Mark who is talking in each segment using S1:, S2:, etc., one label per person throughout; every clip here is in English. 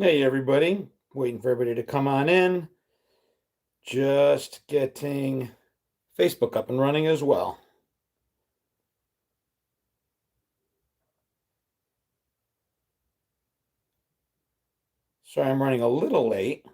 S1: Hey, everybody. Waiting for everybody to come on in. Just getting Facebook up and running as well. Sorry, I'm running a little late.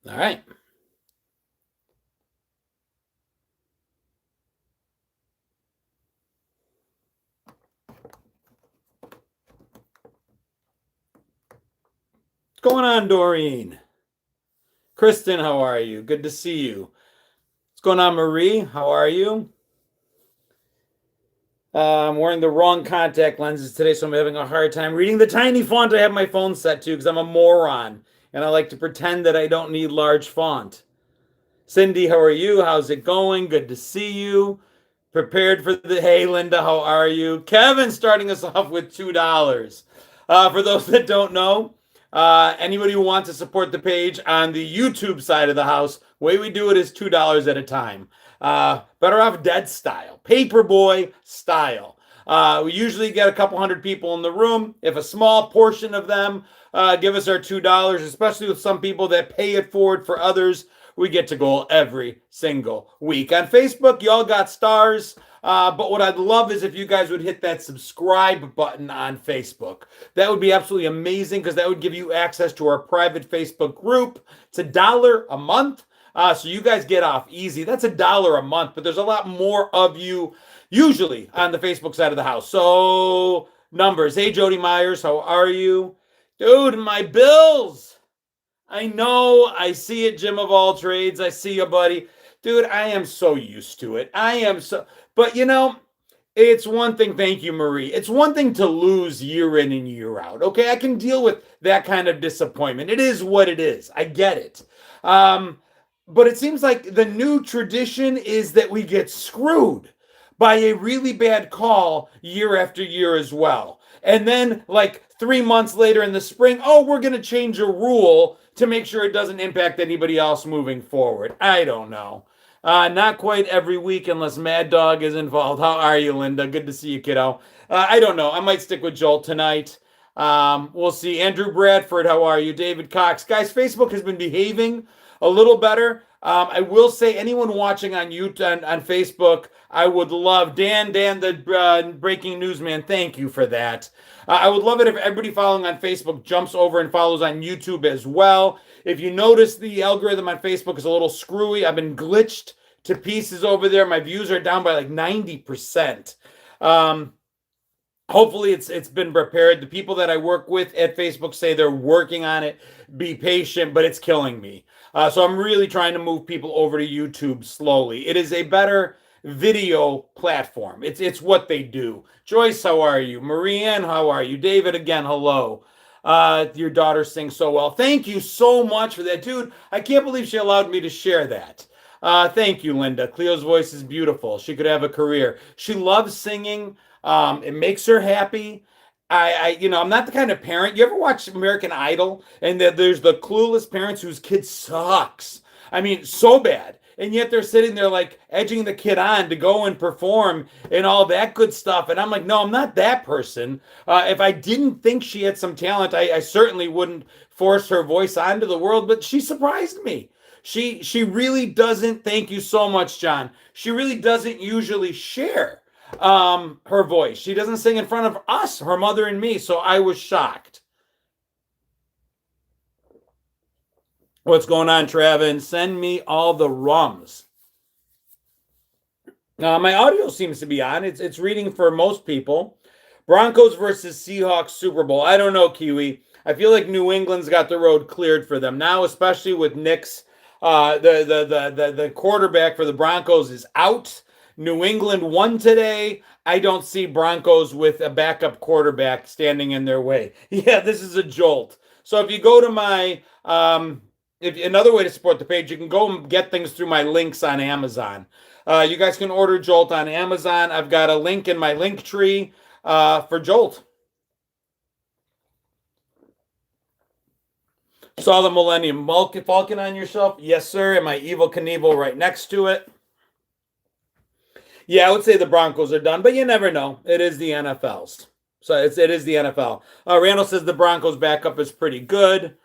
S1: All right. What's going on, Doreen? Kristen, how are you? Good to see you. What's going on, Marie? How are you? I'm wearing the wrong contact lenses today, so I'm having a hard time reading the tiny font I have my phone set to because I'm a moron and I like to pretend that I don't need large font. Cindy, how are you? How's it going? Good to see you. Prepared for the hey, Linda, how are you? Kevin starting us off with $2. For those that don't know, anybody who wants to support the page on the YouTube side of the house, the way we do it is $2 at a time. Better off dead style, paperboy style. We usually get a couple hundred people in the room. If a small portion of them give us our $2, especially with some people that pay it forward for others, we get to goal every single week. On Facebook, y'all got stars. But what I'd love is if you guys would hit that subscribe button on Facebook. That would be absolutely amazing because that would give you access to our private Facebook group. It's $1 a month. So you guys get off easy. That's $1 a month, but there's a lot more of you usually on the Facebook side of the house. So numbers. Hey, Jody Myers, how are you? Dude, my bills. I know. I see it, Jim of all trades. I see you, buddy. Dude, I am so used to it. I am so, but it's one thing. Thank you, Marie. It's one thing to lose year in and year out. Okay. I can deal with that kind of disappointment. It is what it is. I get it. Um, but it seems like the new tradition is that we get screwed by a really bad call year after year as well. And then, like 3 months later in the spring, oh, we're going to change a rule to make sure it doesn't impact anybody else moving forward. I don't know. Not quite every week unless Mad Dog is involved. How are you, Linda? Good to see you, kiddo. I don't know. I might stick with Jolt tonight. We'll see. Andrew Bradford, how are you? David Cox. Guys, Facebook has been behaving a little better. I will say, anyone watching on YouTube on Facebook, I would love Dan, the breaking news man. Thank you for that. I would love it if everybody following on Facebook jumps over and follows on YouTube as well. If you notice, the algorithm on Facebook is a little screwy. I've been glitched to pieces over there. My views are down by like 90%. Hopefully it's been prepared. The people that I work with at Facebook say they're working on it. Be patient, but it's killing me. So I'm really trying to move people over to YouTube slowly. It is a better video platform. It's what they do. Joyce, how are you? Marianne, how are you? David, again, hello. Your daughter sings so well. Thank you so much for that, dude. I can't believe she allowed me to share that. Thank you, Linda. Cleo's voice is beautiful. She could have a career. She loves singing. It makes her happy. I'm not the kind of parent. You ever watch American Idol and there's the clueless parents whose kid sucks? I mean, so bad. And yet they're sitting there like edging the kid on to go and perform and all that good stuff. And I'm like, no, I'm not that person. If I didn't think she had some talent, I certainly wouldn't force her voice onto the world. But she surprised me. She really doesn't. Thank you so much, John. She really doesn't usually share her voice. She doesn't sing in front of us, her mother and me, so I was shocked. What's going on, Travin? Send me all the rums. My audio seems to be on. It's reading for most people. Broncos versus Seahawks Super Bowl. I don't know, Kiwi. I feel like New England's got the road cleared for them now, especially with Nick's. The quarterback for the Broncos is out. New England won today. I don't see Broncos with a backup quarterback standing in their way. Yeah, this is a jolt. So if you go to my if another way to support the page, you can go and get things through my links on Amazon. You guys can order Jolt on Amazon. I've got a link in my link tree for Jolt. Saw the Millennium Falcon on your shelf? Yes, sir. And my Evil Knievel right next to it. Yeah, I would say the Broncos are done, but you never know. It is the NFL's. So it is the NFL. Randall says the Broncos backup is pretty good.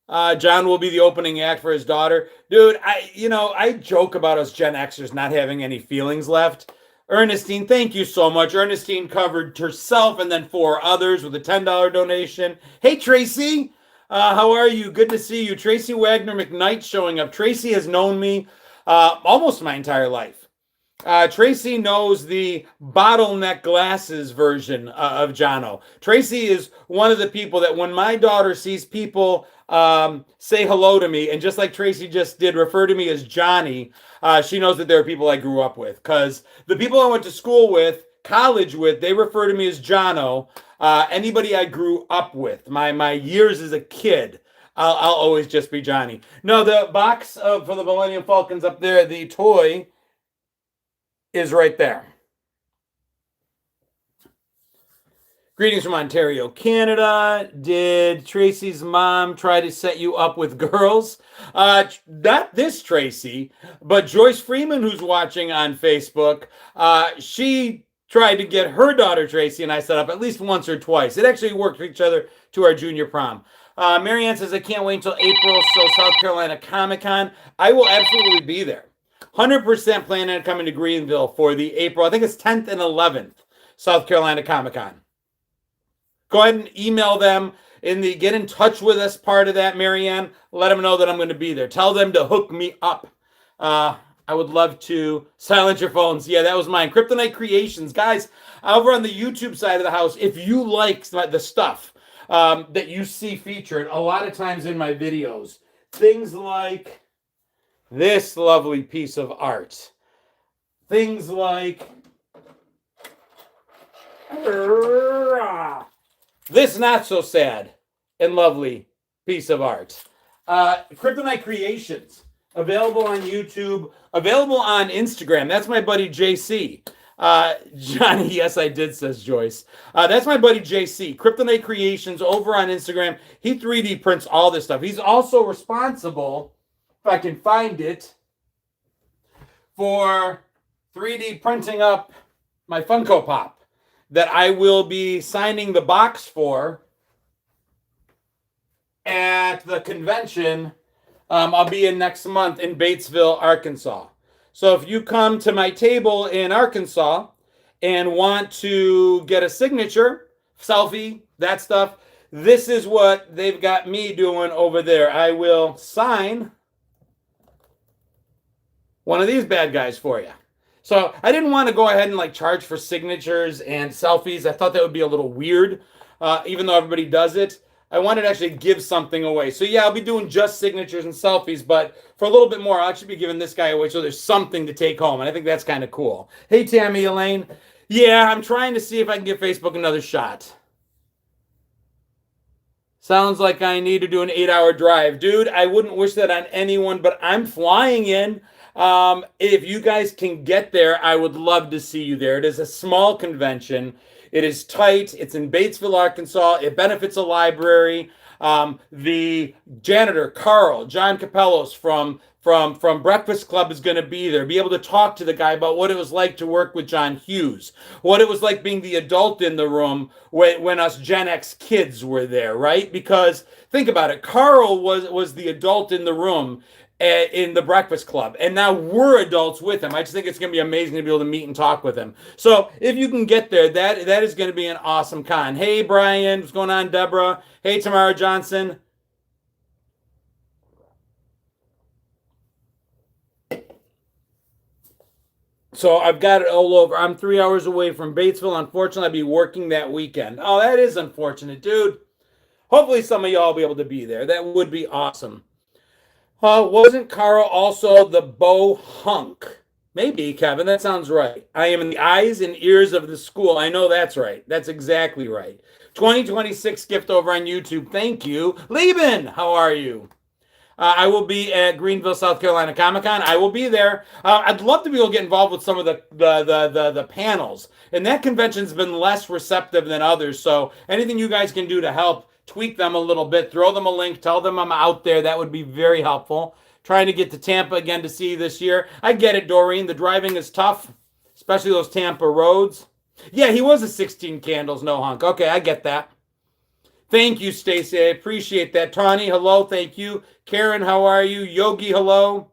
S1: John will be the opening act for his daughter. Dude, I joke about us Gen Xers not having any feelings left. Ernestine, thank you so much. Ernestine covered herself and then 4 others with a $10 donation. Hey, Tracy. How are you? Good to see you. Tracy Wagner McKnight showing up. Tracy has known me almost my entire life. Tracy knows the bottleneck glasses version of Jono. Tracy is one of the people that when my daughter sees people say hello to me, and just like Tracy just did, refer to me as Johnny, she knows that there are people I grew up with. Because the people I went to school with, college with, they refer to me as Jono. Anybody I grew up with, my years as a kid, I'll always just be Johnny. No, the box for the Millennium Falcons up there, the toy is right there. Greetings from Ontario, Canada. Did Tracy's mom try to set you up with girls? Not this Tracy, but Joyce Freeman, who's watching on Facebook. She tried to get her daughter Tracy and I set up at least once or twice. It actually worked for each other to our junior prom. Marianne says, I can't wait until April, so South Carolina Comic-Con. I will absolutely be there. 100% planning on coming to Greenville for the April, I think it's 10th and 11th, South Carolina Comic-Con. Go ahead and email them in the get in touch with us part of that, Marianne. Let them know that I'm going to be there. Tell them to hook me up. I would love to silence your phones. Yeah, that was mine. Kryptonite Creations. Guys, over on the YouTube side of the house, if you like the stuff that you see featured a lot of times in my videos, things like this lovely piece of art. Things like this not so sad and lovely piece of art. Kryptonite Creations. Available on YouTube. Available on Instagram. That's my buddy JC. Johnny, yes, I did, says Joyce. That's my buddy JC. Kryptonite Creations over on Instagram. He 3D prints all this stuff. He's also responsible, if I can find it, for 3D printing up my Funko Pop that I will be signing the box for at the convention I'll be in next month in Batesville, Arkansas. So if you come to my table in Arkansas and want to get a signature, selfie, that stuff, this is what they've got me doing over there. I will sign one of these bad guys for you. So I didn't want to go ahead and charge for signatures and selfies. I thought that would be a little weird, even though everybody does it. I wanted to actually give something away. So yeah, I'll be doing just signatures and selfies, but for a little bit more, I'll actually be giving this guy away so there's something to take home, and I think that's kind of cool. Hey, Tammy Elaine. Yeah, I'm trying to see if I can give Facebook another shot. Sounds like I need to do an 8-hour drive. Dude, I wouldn't wish that on anyone, but I'm flying in. If you guys can get there, I would love to see you there. It is a small convention. It is tight. It's in Batesville, Arkansas. It benefits a library. The janitor, Carl, John Capellos from Breakfast Club is going to be there. Be able to talk to the guy about what it was like to work with John Hughes. What it was like being the adult in the room when us Gen X kids were there, right? Because think about it. Carl was the adult in the room in the Breakfast Club, and now we're adults with him. I just think it's going to be amazing to be able to meet and talk with him. So if you can get there, that is going to be an awesome con. Hey, Brian. What's going on, Deborah? Hey, Tamara Johnson. So I've got it all over. I'm 3 hours away from Batesville. Unfortunately, I'll be working that weekend. Oh, that is unfortunate, dude. Hopefully some of y'all will be able to be there. That would be awesome. Wasn't Carl also the Bo Hunk? Maybe, Kevin. That sounds right. I am in the eyes and ears of the school. I know that's right. That's exactly right. 2026 gift over on YouTube. Thank you. Lieben, how are you? I will be at Greenville, South Carolina Comic-Con. I will be there. I'd love to be able to get involved with some of the panels. And that convention's been less receptive than others. So anything you guys can do to help, tweak them a little bit, throw them a link, tell them I'm out there. That would be very helpful. Trying to get to Tampa again to see you this year. I get it, Doreen. The driving is tough, especially those Tampa roads. Yeah, he was a 16 candles, no hunk. Okay, I get that. Thank you, Stacy. I appreciate that. Tawny, hello. Thank you. Karen, how are you? Yogi, hello.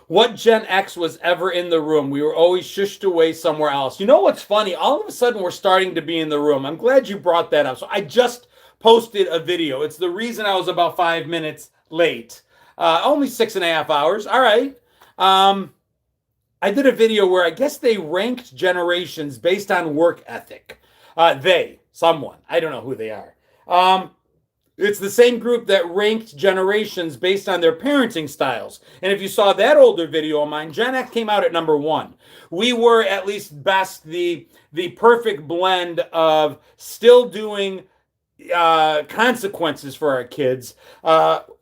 S1: What Gen X was ever in the room? We were always shushed away somewhere else. You know what's funny? All of a sudden, we're starting to be in the room. I'm glad you brought that up. So I just posted a video. It's the reason I was about 5 minutes late. Only 6.5 hours. All right. I did a video where I guess they ranked generations based on work ethic. Someone. I don't know who they are. It's the same group that ranked generations based on their parenting styles. And if you saw that older video of mine, Gen X came out at number 1. We were at least best the perfect blend of still doing consequences for our kids,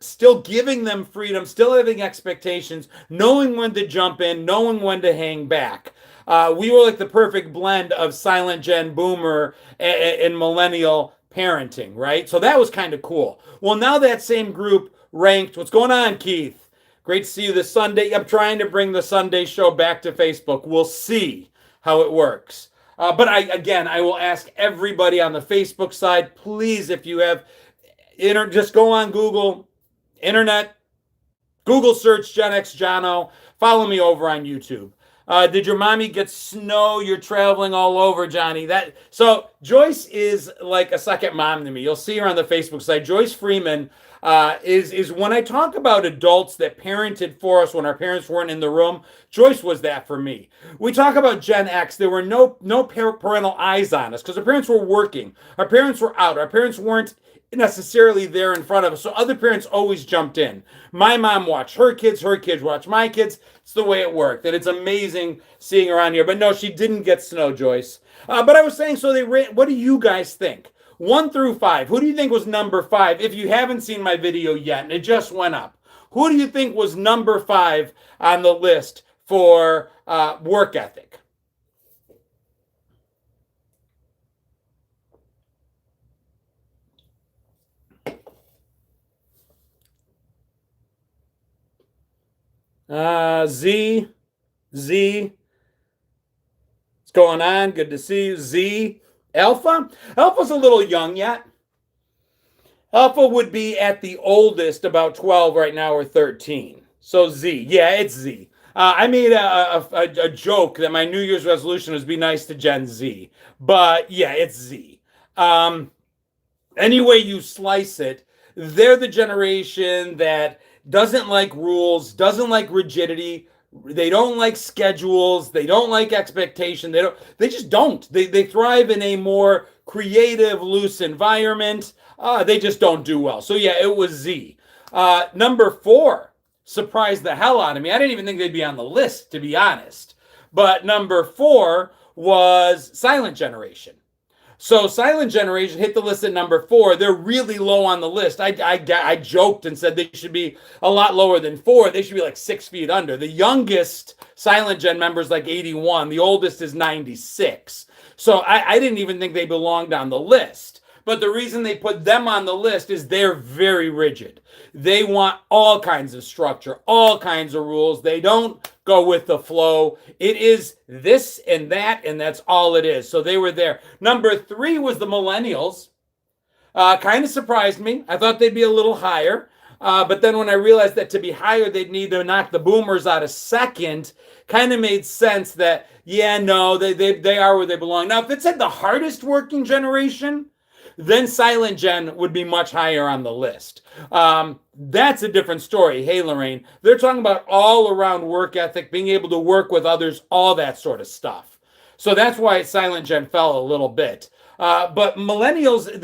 S1: still giving them freedom, still having expectations, knowing when to jump in, knowing when to hang back. We were like the perfect blend of silent gen boomer and millennial parenting, right? So that was kind of cool. Well, now that same group ranked, what's going on, Keith? Great to see you this Sunday. I'm trying to bring the Sunday show back to Facebook. We'll see how it works. But I will ask everybody on the Facebook side, please, if you have, just go on Google, internet, Google search Gen X Jono, follow me over on YouTube. Did your mommy get snow? You're traveling all over, Johnny. So Joyce is like a second mom to me. You'll see her on the Facebook side. Joyce Freeman is when I talk about adults that parented for us when our parents weren't in the room. Joyce was that for me. We talk about Gen X. There were no parental eyes on us because our parents were working. Our parents were out. Our parents weren't necessarily there in front of us. So other parents always jumped in. My mom watched her kids watched my kids. It's the way it worked. And it's amazing seeing her on here. But no, she didn't get snow, Joyce. But I was saying, so what do you guys think? 1 through 5. Who do you think was number 5? If you haven't seen my video yet, and it just went up. Who do you think was number 5 on the list for work ethic? Z. What's going on? Good to see you. Z. Alpha? Alpha's a little young yet. Alpha would be at the oldest about 12 right now or 13. So Z. Yeah, it's Z. I made a joke that my New Year's resolution was be nice to Gen Z. But yeah, it's Z. Any way you slice it, they're the generation that doesn't like rules, doesn't like rigidity. They don't like schedules. They don't like expectation. They just don't. They thrive in a more creative, loose environment. They just don't do well. So yeah, it was Z. Number 4 surprised the hell out of me. I didn't even think they'd be on the list, to be honest. But number 4 was Silent Generation. So Silent Generation hit the list at number 4. They're really low on the list. I joked and said they should be a lot lower than 4. They should be like 6 feet under. The youngest Silent Gen member is like 81. The oldest is 96. So I didn't even think they belonged on the list. But the reason they put them on the list is they're very rigid. They want all kinds of structure, all kinds of rules. They don't go with the flow. It is this and that's all it is. So they were there. Number 3 was the millennials. Kind of surprised me. I thought they'd be a little higher. But then when I realized that to be higher, they'd need to knock the boomers out a second, kind of made sense that, yeah, no, they are where they belong. Now, if it said the hardest working generation, then Silent Gen would be much higher on the list. That's a different story. Hey, Lorraine, they're talking about all around work ethic, being able to work with others, all that sort of stuff. So that's why Silent Gen fell a little bit. But millennials,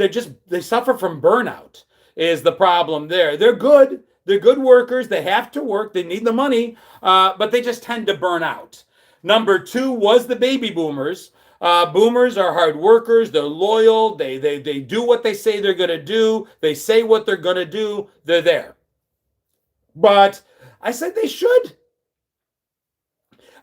S1: they suffer from burnout is the problem there. They're good. They're good workers. They have to work. They need the money, but they just tend to burn out. Number 2 was the baby boomers. Boomers are hard workers. They're loyal. They do what they say they're going to do. They say what they're going to do. They're there. But I said they should.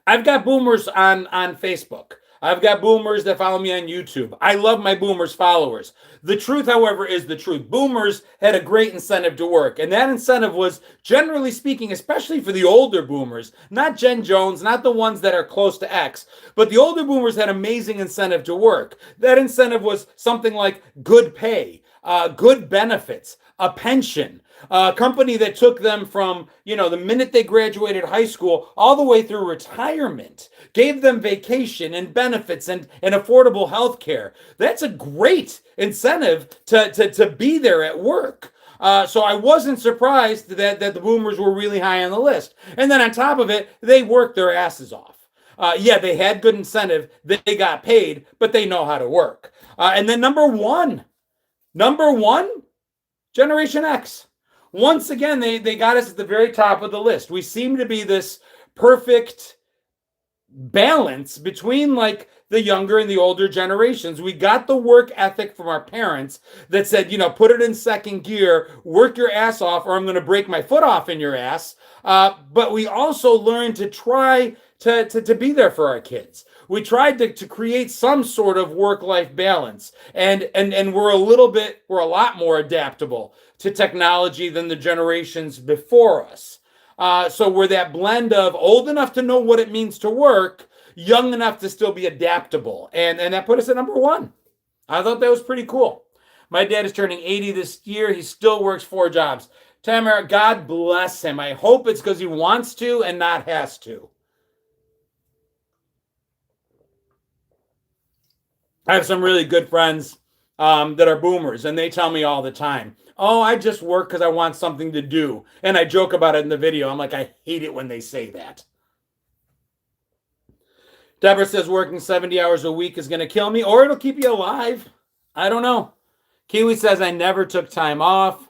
S1: I've got boomers on Facebook. I've got boomers that follow me on YouTube. I love my boomers followers. The truth, however, is the truth. Boomers had a great incentive to work, and that incentive was, generally speaking, especially for the older boomers, not Gen Jones, not the ones that are close to X, but the older boomers had amazing incentive to work. That incentive was something like good pay, good benefits, a pension, a company that took them from, the minute they graduated high school all the way through retirement, gave them vacation and benefits and affordable health care. That's a great incentive to be there at work. So I wasn't surprised that the boomers were really high on the list. And then on top of it, they worked their asses off. Yeah, they had good incentive. They got paid, but they know how to work. And then number one, Generation X. Once again, they got us at the very top of the list. We seem to be this perfect balance between like the younger and the older generations. We got the work ethic from our parents that said, put it in second gear, work your ass off, or I'm going to break my foot off in your ass. But we also learned to try to be there for our kids. We tried to create some sort of work-life balance, and we're a lot more adaptable to technology than the generations before us. So we're that blend of old enough to know what it means to work, young enough to still be adaptable, and that put us at number one. I thought that was pretty cool. My dad is turning 80 this year. He still works 4 jobs. Tamara, God bless him. I hope it's because he wants to and not has to. I have some really good friends that are boomers, and they tell me all the time, oh, I just work because I want something to do. And I joke about it in the video. I'm like, I hate it when they say that. Deborah says working 70 hours a week is going to kill me, or it'll keep you alive. I don't know. Kiwi says I never took time off.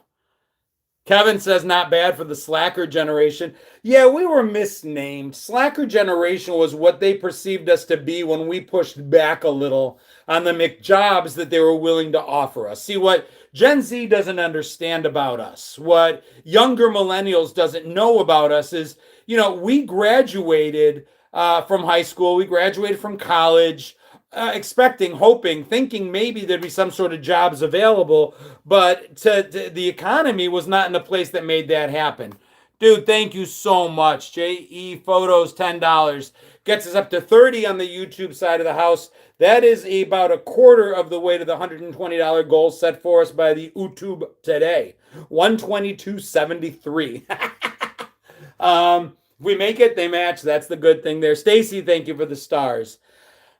S1: Kevin says not bad for the slacker generation. Yeah, we were misnamed. Slacker generation was what they perceived us to be when we pushed back a little on the McJobs that they were willing to offer us. See, what Gen Z doesn't understand about us, what younger millennials doesn't know about us is, we graduated from high school, we graduated from college, expecting, hoping, thinking maybe there'd be some sort of jobs available, but the economy was not in a place that made that happen. Dude, thank you so much. JE Photos, $10. Gets us up to 30 on the YouTube side of the house. That is about a quarter of the way to the $120 goal set for us by the YouTube today. 122.73. We make it, they match. That's the good thing there. Stacy, thank you for the stars.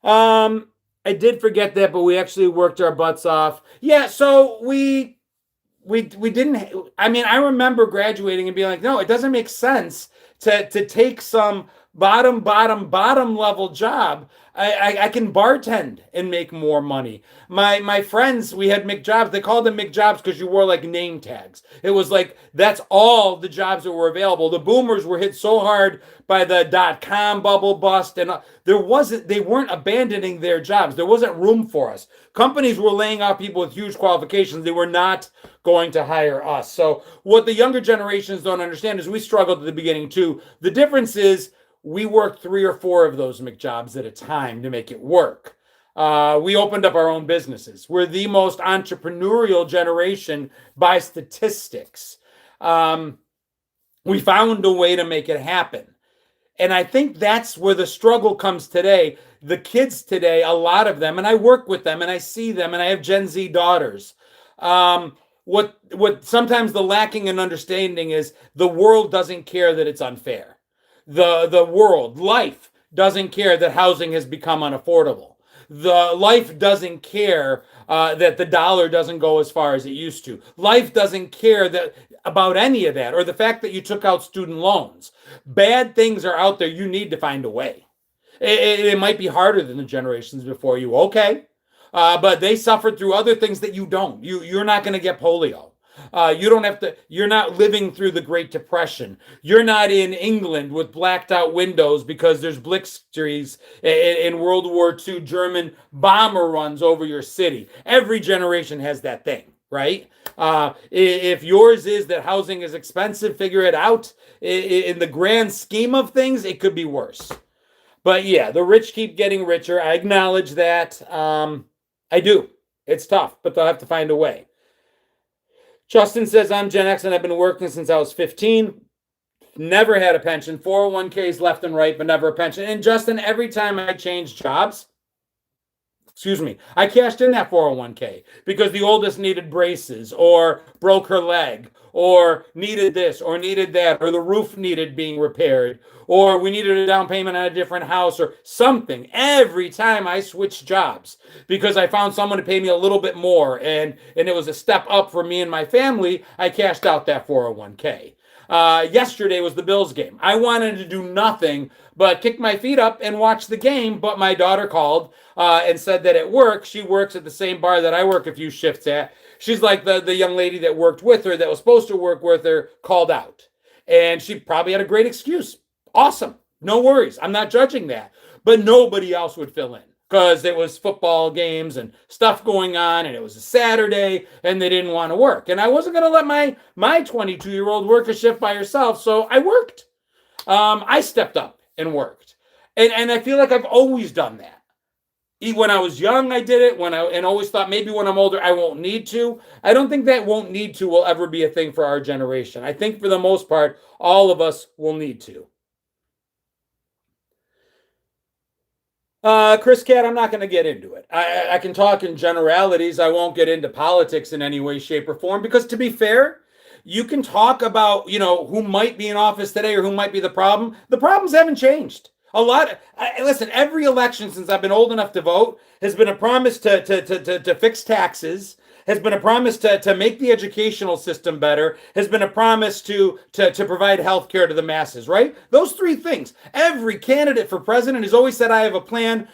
S1: I did forget that, but we actually worked our butts off. Yeah, so we didn't. I mean, I remember graduating and being like, no, it doesn't make sense to take some bottom level job. I can bartend and make more money. My friends, we had McJobs. They called them McJobs because you wore like name tags. It was like that's all the jobs that were available. The boomers were hit so hard by the .com bubble bust, and they weren't abandoning their jobs. There wasn't room for us. Companies were laying off people with huge qualifications. They were not going to hire us. So what the younger generations don't understand is we struggled at the beginning too. The difference is we worked 3 or 4 of those McJobs at a time to make it work. We opened up our own businesses. We're the most entrepreneurial generation by statistics. We found a way to make it happen. And I think that's where the struggle comes today. The kids today, a lot of them, and I work with them and I see them and I have Gen Z daughters. What sometimes the lacking in understanding is the world doesn't care that it's unfair. The world, life, doesn't care that housing has become unaffordable. The life doesn't care that the dollar doesn't go as far as it used to. Life doesn't care about any of that, or the fact that you took out student loans. Bad things are out there. You need to find a way. It might be harder than the generations before you, okay, but they suffered through other things that you don't. You're not going to get polio. You don't have to, you're not living through the Great Depression. You're not in England with blacked out windows because there's blitzkrieg in World War II German bomber runs over your city. Every generation has that thing, right? If yours is that housing is expensive, figure it out. In the grand scheme of things, it could be worse. But yeah, the rich keep getting richer. I acknowledge that. I do. It's tough, but they'll have to find a way. Justin says, I'm Gen X and I've been working since I was 15. Never had a pension. 401ks left and right, but never a pension. And Justin, every time I changed jobs, I cashed in that 401k because the oldest needed braces or broke her leg or needed this or needed that or the roof needed being repaired or we needed a down payment on a different house or something. Every time I switched jobs because I found someone to pay me a little bit more and it was a step up for me and my family, I cashed out that 401k. Yesterday was the Bills game. I wanted to do nothing but kick my feet up and watch the game, but my daughter called and said that at work, she works at the same bar that I work a few shifts at. She's like the young lady that worked with her, that was supposed to work with her, called out. And she probably had a great excuse. Awesome. No worries. I'm not judging that. But nobody else would fill in because it was football games and stuff going on, and it was a Saturday, and they didn't want to work. And I wasn't going to let my 22-year-old work a shift by herself, so I worked. I stepped up and worked. And I feel like I've always done that. When I was young, I did it. And always thought maybe when I'm older, I won't need to. I don't think that won't need to will ever be a thing for our generation. I think for the most part, all of us will need to. Chris Cat, I'm not going to get into it. I can talk in generalities. I won't get into politics in any way, shape, or form because, to be fair, you can talk about, who might be in office today or who might be the problem. The problems haven't changed. Listen, every election since I've been old enough to vote has been a promise to fix taxes, has been a promise to make the educational system better, has been a promise to provide health care to the masses, right? Those three things. Every candidate for president has always said, I have a plan.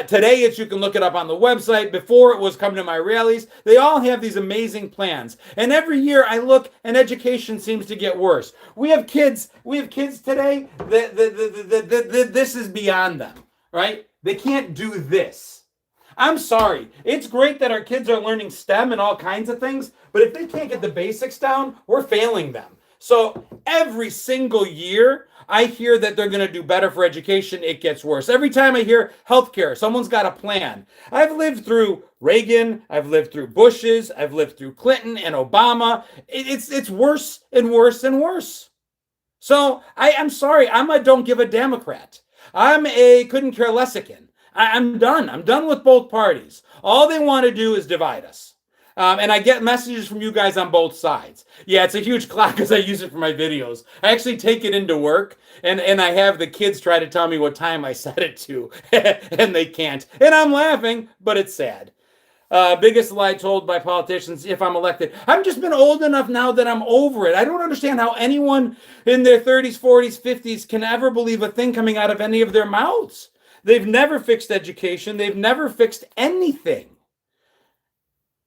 S1: Today, you can look it up on the website. Before it was coming to my rallies. They all have these amazing plans. And every year I look and education seems to get worse. We have kids today that this is beyond them, right? They can't do this. I'm sorry. It's great that our kids are learning STEM and all kinds of things, but if they can't get the basics down, we're failing them. So every single year, I hear that they're going to do better for education. It gets worse. Every time I hear healthcare, someone's got a plan. I've lived through Reagan. I've lived through Bush's. I've lived through Clinton and Obama. It's worse and worse and worse. So I'm sorry. I'm a don't give a Democrat. I'm a couldn't care lessican. I'm done. I'm done with both parties. All they want to do is divide us. And I get messages from you guys on both sides. Yeah, it's a huge clock because I use it for my videos. I actually take it into work, and I have the kids try to tell me what time I set it to, and they can't. And I'm laughing, but it's sad. Biggest lie told by politicians if I'm elected. I've just been old enough now that I'm over it. I don't understand how anyone in their 30s, 40s, 50s can ever believe a thing coming out of any of their mouths. They've never fixed education. They've never fixed anything.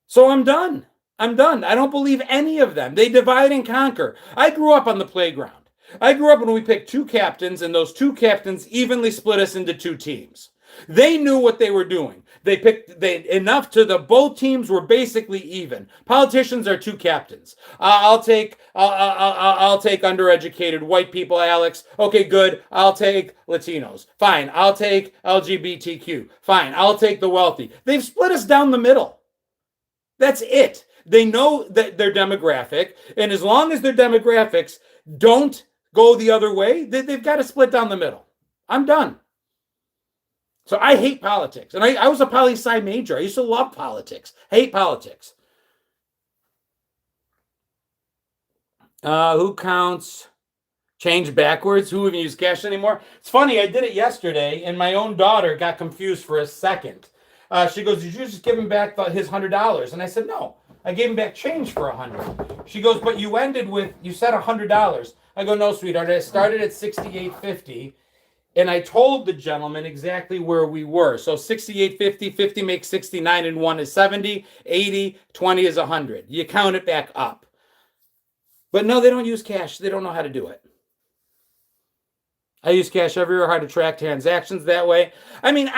S1: So I'm done. I don't believe any of them. They divide and conquer. I grew up on the playground. I grew up when we picked two captains, and those two captains evenly split us into two teams. They knew what they were doing. They picked enough to the both teams were basically even. Politicians are two captains. I'll take undereducated white people, Alex. Okay, good. I'll take Latinos. Fine. I'll take LGBTQ. Fine. I'll take the wealthy. They've split us down the middle. That's it. They know that their demographic, and as long as their demographics don't go the other way, they've got to split down the middle. I'm done. So I hate politics. And I was a poli-sci major. I used to love politics. Hate politics. Who counts change backwards? Who even use cash anymore? It's funny. I did it yesterday, and my own daughter got confused for a second. She goes, did you just give him back his $100? And I said, no. I gave him back change for $100. She goes, but you said $100. I go, no, sweetheart. I started at $68.50. And I told the gentleman exactly where we were. So 68.50, 50 makes 69, and 1 is 70, 80, 20 is 100. You count it back up. But no, they don't use cash. They don't know how to do it. I use cash everywhere, how to track transactions that way. I mean,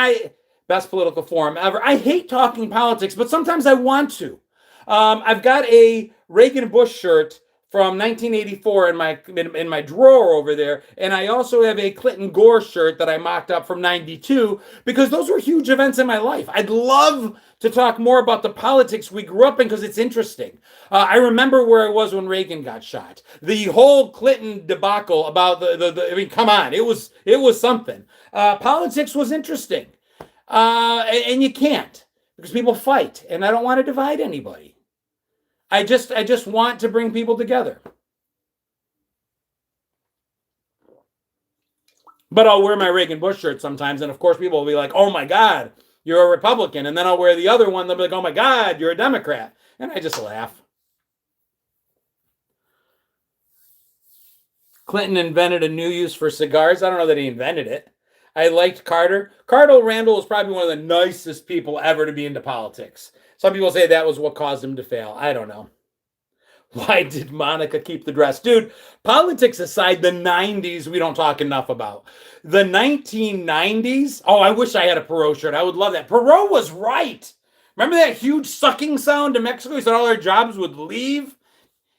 S1: best political forum ever. I hate talking politics, but sometimes I want to. I've got a Reagan Bush shirt from 1984 in my drawer over there, and I also have a Clinton Gore shirt that I mocked up from 92 because those were huge events in my life. I'd love to talk more about the politics we grew up in because it's interesting. I remember where I was when Reagan got shot. The whole Clinton debacle about I mean, come on, it was something. Politics was interesting, and you can't because people fight, and I don't want to divide anybody. I just want to bring people together. But I'll wear my Reagan Bush shirt sometimes, and of course people will be like, "Oh my God, you're a Republican," and then I'll wear the other one. They'll be like, "Oh my God, you're a Democrat," and I just laugh. Clinton invented a new use for cigars. I don't know that he invented it. I liked Carter. Carter Randall was probably one of the nicest people ever to be into politics. Some people say that was what caused him to fail. I don't know. Why did Monica keep the dress? Dude, politics aside, the 90s we don't talk enough about. The 1990s, oh, I wish I had a Perot shirt. I would love that. Perot was right. Remember that huge sucking sound in Mexico? He said all our jobs would leave,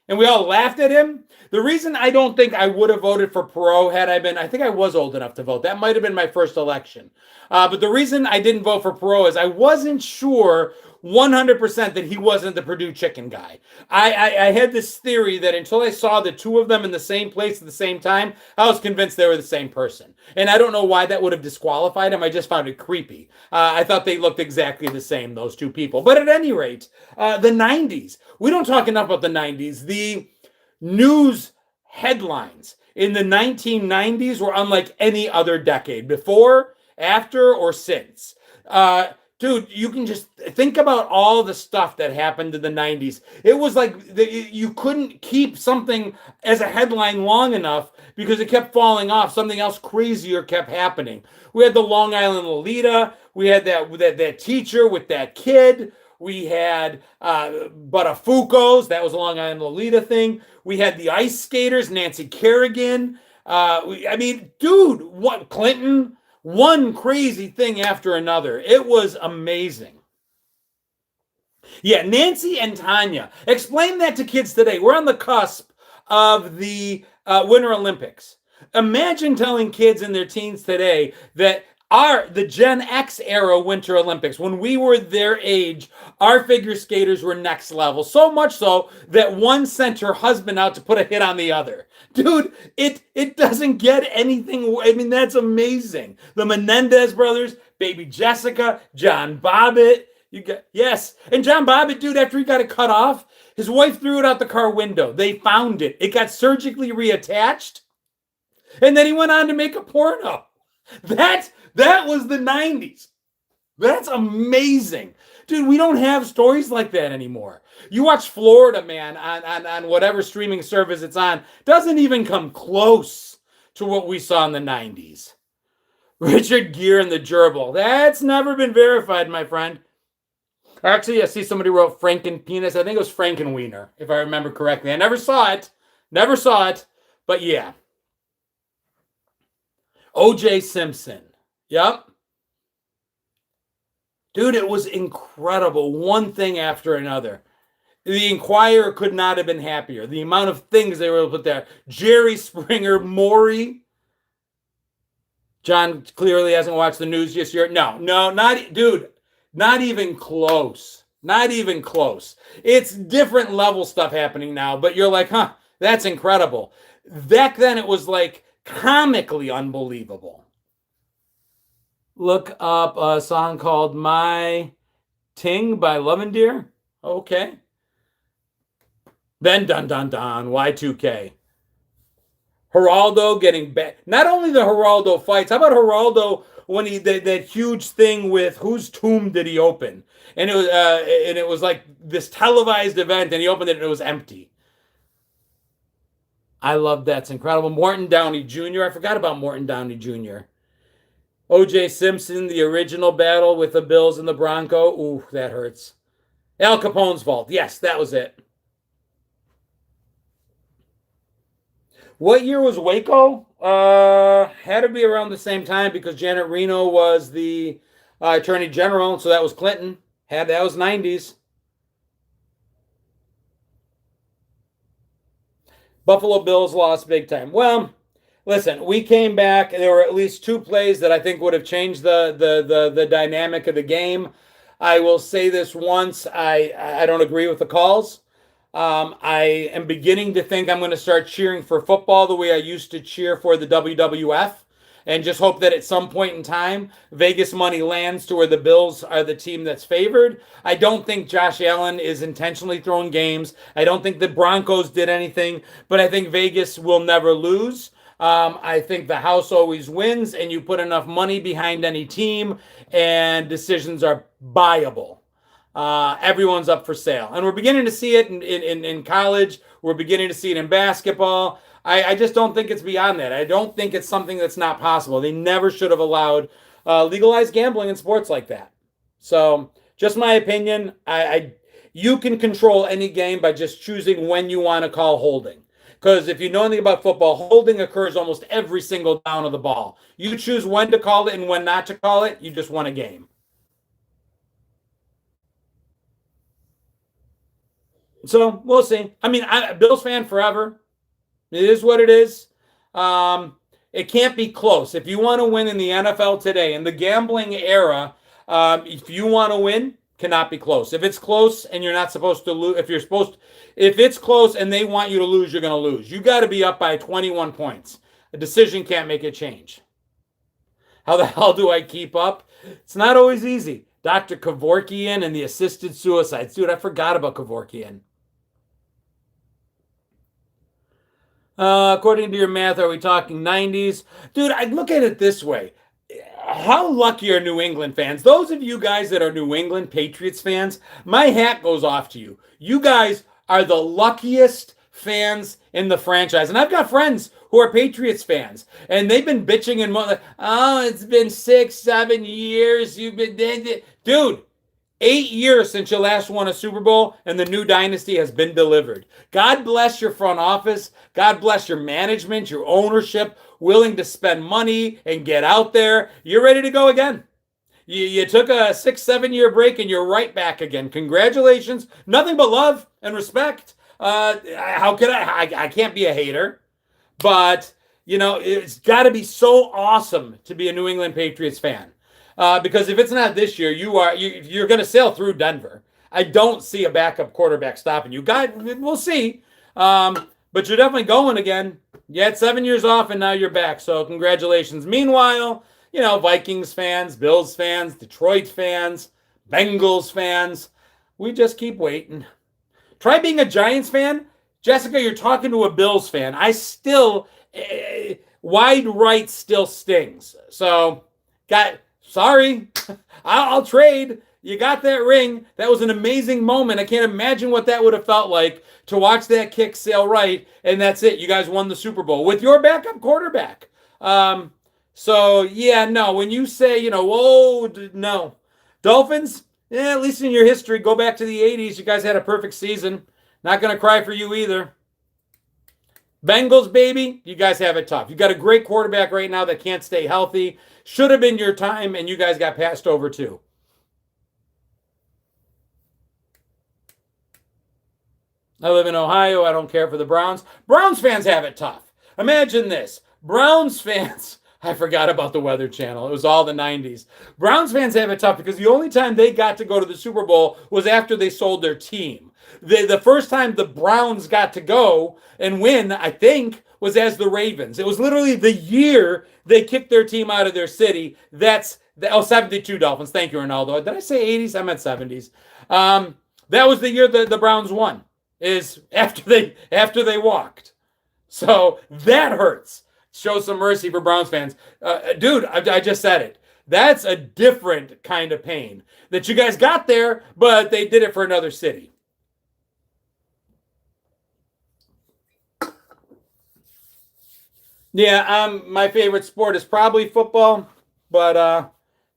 S1: and we all laughed at him. The reason I don't think I would have voted for Perot had I been, I think I was old enough to vote. That might have been my first election. But the reason I didn't vote for Perot is I wasn't sure 100% that he wasn't the Purdue chicken guy. I had this theory that until I saw the two of them in the same place at the same time, I was convinced they were the same person. And I don't know why that would have disqualified him. I just found it creepy. I thought they looked exactly the same, those two people. But at any rate, the 90s. We don't talk enough about the 90s. The news headlines in the 1990s were unlike any other decade, before, after, or since. Dude, you can just think about all the stuff that happened in the 90s. It was like you couldn't keep something as a headline long enough because it kept falling off. Something else crazier kept happening. We had the Long Island Lolita. We had that teacher with that kid. We had Buttafuoco's. That was a Long Island Lolita thing. We had the ice skaters, Nancy Kerrigan. I mean, dude, what, Clinton? One crazy thing after another. It was amazing. Yeah, Nancy and Tanya. Explain that to kids today. We're on the cusp of the Winter Olympics. Imagine telling kids in their teens today that the Gen X era Winter Olympics, when we were their age, our figure skaters were next level. So much so that one sent her husband out to put a hit on the other. Dude, it doesn't get anything. I mean, that's amazing. The Menendez brothers, baby Jessica, John Bobbitt. Yes. And John Bobbitt, dude, after he got it cut off, his wife threw it out the car window. They found it. It got surgically reattached. And then he went on to make a porno. That was the 90s. That's amazing. Dude, we don't have stories like that anymore. You watch Florida Man on whatever streaming service it's on, doesn't even come close to what we saw in the 90s. Richard Gere and the Gerbil. That's never been verified, my friend. Actually, I see somebody wrote Franken Penis. I think it was Frankenwiener, if I remember correctly. I never saw it. But yeah. O.J. Simpson. Yep. Dude, it was incredible. One thing after another. The Inquirer could not have been happier. The amount of things they were able to put there. Jerry Springer, Maury. John clearly hasn't watched the news just yet. No, not even close. Not even close. It's different level stuff happening now, but you're like, huh, that's incredible. Back then it was like comically unbelievable. Look up a song called My Ting by Lovendeer. Okay. Then Dun Dun Dun, Y2K. Geraldo getting back. Not only the Geraldo fights, how about Geraldo when he that huge thing with whose tomb did he open? And it was like this televised event, and he opened it and it was empty. I love that. It's incredible. Morton Downey Jr. I forgot about Morton Downey Jr. O.J. Simpson, the original battle with the Bills and the Bronco. Ooh, that hurts. Al Capone's fault. Yes, that was it. What year was Waco? Had to be around the same time because Janet Reno was the Attorney General, so that was Clinton. That was 90s. Buffalo Bills lost big time. Well, listen, we came back. There were at least two plays that I think would have changed the dynamic of the game. I will say this once: I don't agree with the calls. I am beginning to think I'm going to start cheering for football the way I used to cheer for the WWF, and just hope that at some point in time, Vegas money lands to where the Bills are the team that's favored. I don't think Josh Allen is intentionally throwing games. I don't think the Broncos did anything, but I think Vegas will never lose. I think the house always wins, and you put enough money behind any team, and decisions are buyable. Everyone's up for sale. And we're beginning to see it in college. We're beginning to see it in basketball. I just don't think it's beyond that. I don't think it's something that's not possible. They never should have allowed legalized gambling in sports like that. So, just my opinion. You can control any game by just choosing when you want to call holding. Because if you know anything about football, holding occurs almost every single down of the ball. You choose when to call it and when not to call it, you just won a game. So we'll see. I mean, Bills fan forever. It is what it is. It can't be close. If you want to win in the NFL today, in the gambling era, if you want to win, cannot be close. If it's close and you're not supposed to lose, if it's close and they want you to lose, you're going to lose. You got to be up by 21 points. A decision can't make a change. How the hell do I keep up? It's not always easy. Dr. Kevorkian and the assisted suicides. Dude, I forgot about Kevorkian. According to your math, are we talking 90s? Dude, I look at it this way. How lucky are New England fans? Those of you guys that are New England Patriots fans, my hat goes off to you. You guys are the luckiest fans in the franchise. And I've got friends who are Patriots fans, and they've been bitching and oh, it's been 6-7 years. You've been dead. Dude, 8 years since you last won a Super Bowl, and the new dynasty has been delivered. God bless your front office. God bless your management, your ownership, willing to spend money and get out there. You're ready to go again. You took a 6-7 year break, and you're right back again. Congratulations. Nothing but love and respect. How could I can't be a hater, but you know, it's got to be so awesome to be a New England Patriots fan. Because if it's not this year, you're going to sail through Denver. I don't see a backup quarterback stopping you. We'll see. But you're definitely going again. You had 7 years off, and now you're back. So congratulations. Meanwhile, you know, Vikings fans, Bills fans, Detroit fans, Bengals fans, we just keep waiting. Try being a Giants fan. Jessica, you're talking to a Bills fan. I still, wide right still stings. So, sorry, I'll trade. You got that ring. That was an amazing moment. I can't imagine what that would have felt like to watch that kick sail right, and that's it. You guys won the Super Bowl with your backup quarterback. So, yeah, no. When you say, you know, whoa, no. Dolphins, at least in your history, go back to the 80s. You guys had a perfect season. Not going to cry for you either. Bengals, baby, you guys have it tough. You got a great quarterback right now that can't stay healthy. Should have been your time, and you guys got passed over too. I live in Ohio. I don't care for the Browns. Browns fans have it tough. Imagine this. Browns fans, I forgot about the Weather Channel. It was all the 90s. Browns fans have it tough because the only time they got to go to the Super Bowl was after they sold their team. The first time the Browns got to go and win, I think, was as the Ravens. It was literally the year they kicked their team out of their city. 72 Dolphins. Thank you, Ronaldo. Did I say 80s? I meant 70s. That was the year the Browns won, is after they walked. So that hurts. Show some mercy for Browns fans. Dude, I just said it. That's a different kind of pain that you guys got there, but they did it for another city. Yeah, my favorite sport is probably football, but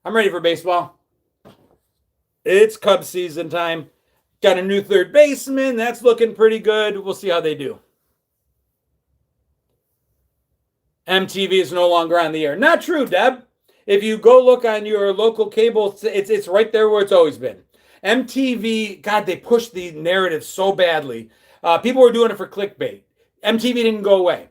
S1: I'm ready for baseball. It's Cubs season time. Got a new third baseman. That's looking pretty good. We'll see how they do. MTV is no longer on the air. Not true, Deb. If you go look on your local cable, it's right there where it's always been. MTV, God, they pushed the narrative so badly. People were doing it for clickbait. MTV didn't go away.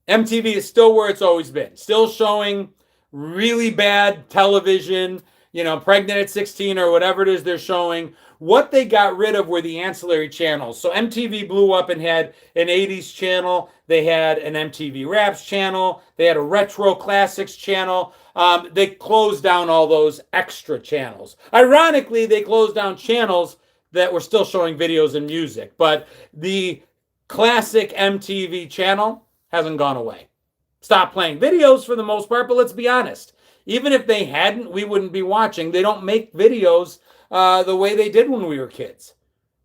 S1: MTV is still where it's always been, still showing really bad television, Pregnant at 16 or whatever it is they're showing. What they got rid of were the ancillary channels. So MTV blew up and had an 80s channel. They had an MTV Raps channel. They had a Retro Classics channel. They closed down all those extra channels. Ironically, they closed down channels that were still showing videos and music. But the classic MTV channel hasn't gone away. Stop playing videos for the most part, but let's be honest. Even if they hadn't, we wouldn't be watching. They don't make videos the way they did when we were kids,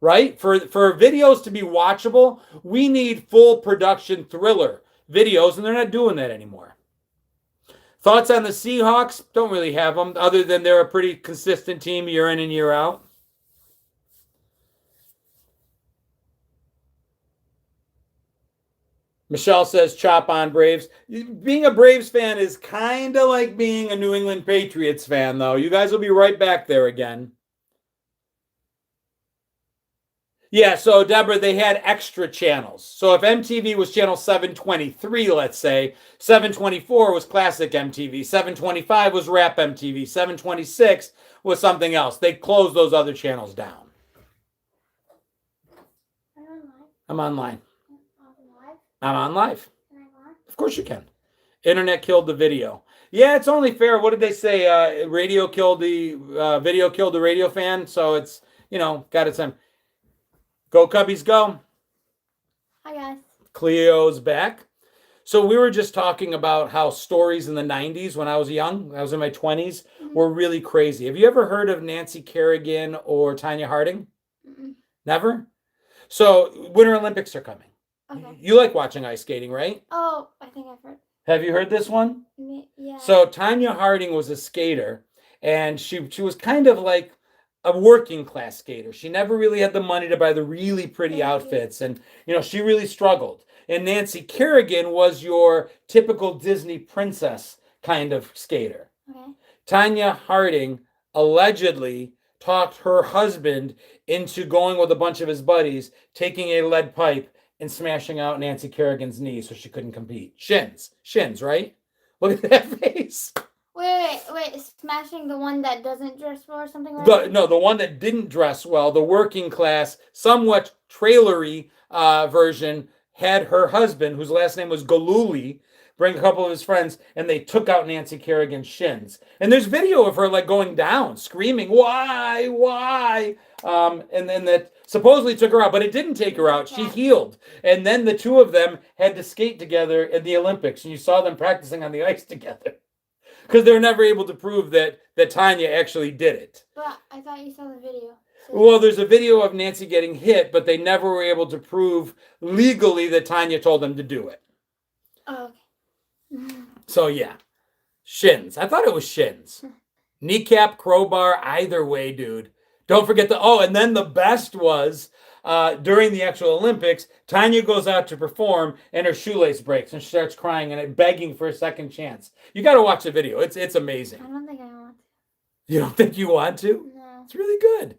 S1: right? For videos to be watchable, we need full production thriller videos, and they're not doing that anymore. Thoughts on the Seahawks? Don't really have them, other than they're a pretty consistent team year in and year out. Michelle says, chop on Braves. Being a Braves fan is kind of like being a New England Patriots fan, though. You guys will be right back there again. Yeah, so Deborah, they had extra channels. So if MTV was channel 723, let's say, 724 was classic MTV, 725 was rap MTV, 726 was something else. They closed those other channels down. I'm online. I'm on live. Of course you can. Internet killed the video. Yeah, it's only fair. What did they say? Radio killed the video killed the radio fan. So it's, got its time. Go Cubbies, go.
S2: Hi, guys.
S1: Cleo's back. So we were just talking about how stories in the 90s when I was young, I was in my 20s, were really crazy. Have you ever heard of Nancy Kerrigan or Tanya Harding? Never? So Winter Olympics are coming.
S2: Okay.
S1: You like watching ice skating, right?
S2: Oh, I think I've heard.
S1: Have you heard this one?
S2: Yeah.
S1: So Tanya Harding was a skater, and she was kind of like a working class skater. She never really had the money to buy the really pretty outfits, and she really struggled. And Nancy Kerrigan was your typical Disney princess kind of skater.
S2: Okay.
S1: Tanya Harding allegedly talked her husband into going with a bunch of his buddies, taking a lead pipe and smashing out Nancy Kerrigan's knee so she couldn't compete. Shins, right? Look at that face.
S2: Wait, smashing the one that doesn't dress well or something like that?
S1: No, the one that didn't dress well, the working class, somewhat trailery version, had her husband, whose last name was Galuli, bring a couple of his friends, and they took out Nancy Kerrigan's shins. And there's video of her like going down, screaming, why? And then that supposedly took her out, but it didn't take her out. She healed. And then the two of them had to skate together at the Olympics, and you saw them practicing on the ice together. Because they were never able to prove that Tanya actually did it.
S2: But I thought you saw the video.
S1: Well, there's a video of Nancy getting hit, but they never were able to prove legally that Tanya told them to do it.
S2: Oh, okay.
S1: So, yeah. Shins. I thought it was shins. Kneecap, crowbar, either way, dude. Don't forget and then the best was during the actual Olympics, Tanya goes out to perform and her shoelace breaks and she starts crying and begging for a second chance. You got to watch the video. It's amazing.
S2: I don't think I want to.
S1: You don't think you want to?
S2: No.
S1: It's really good.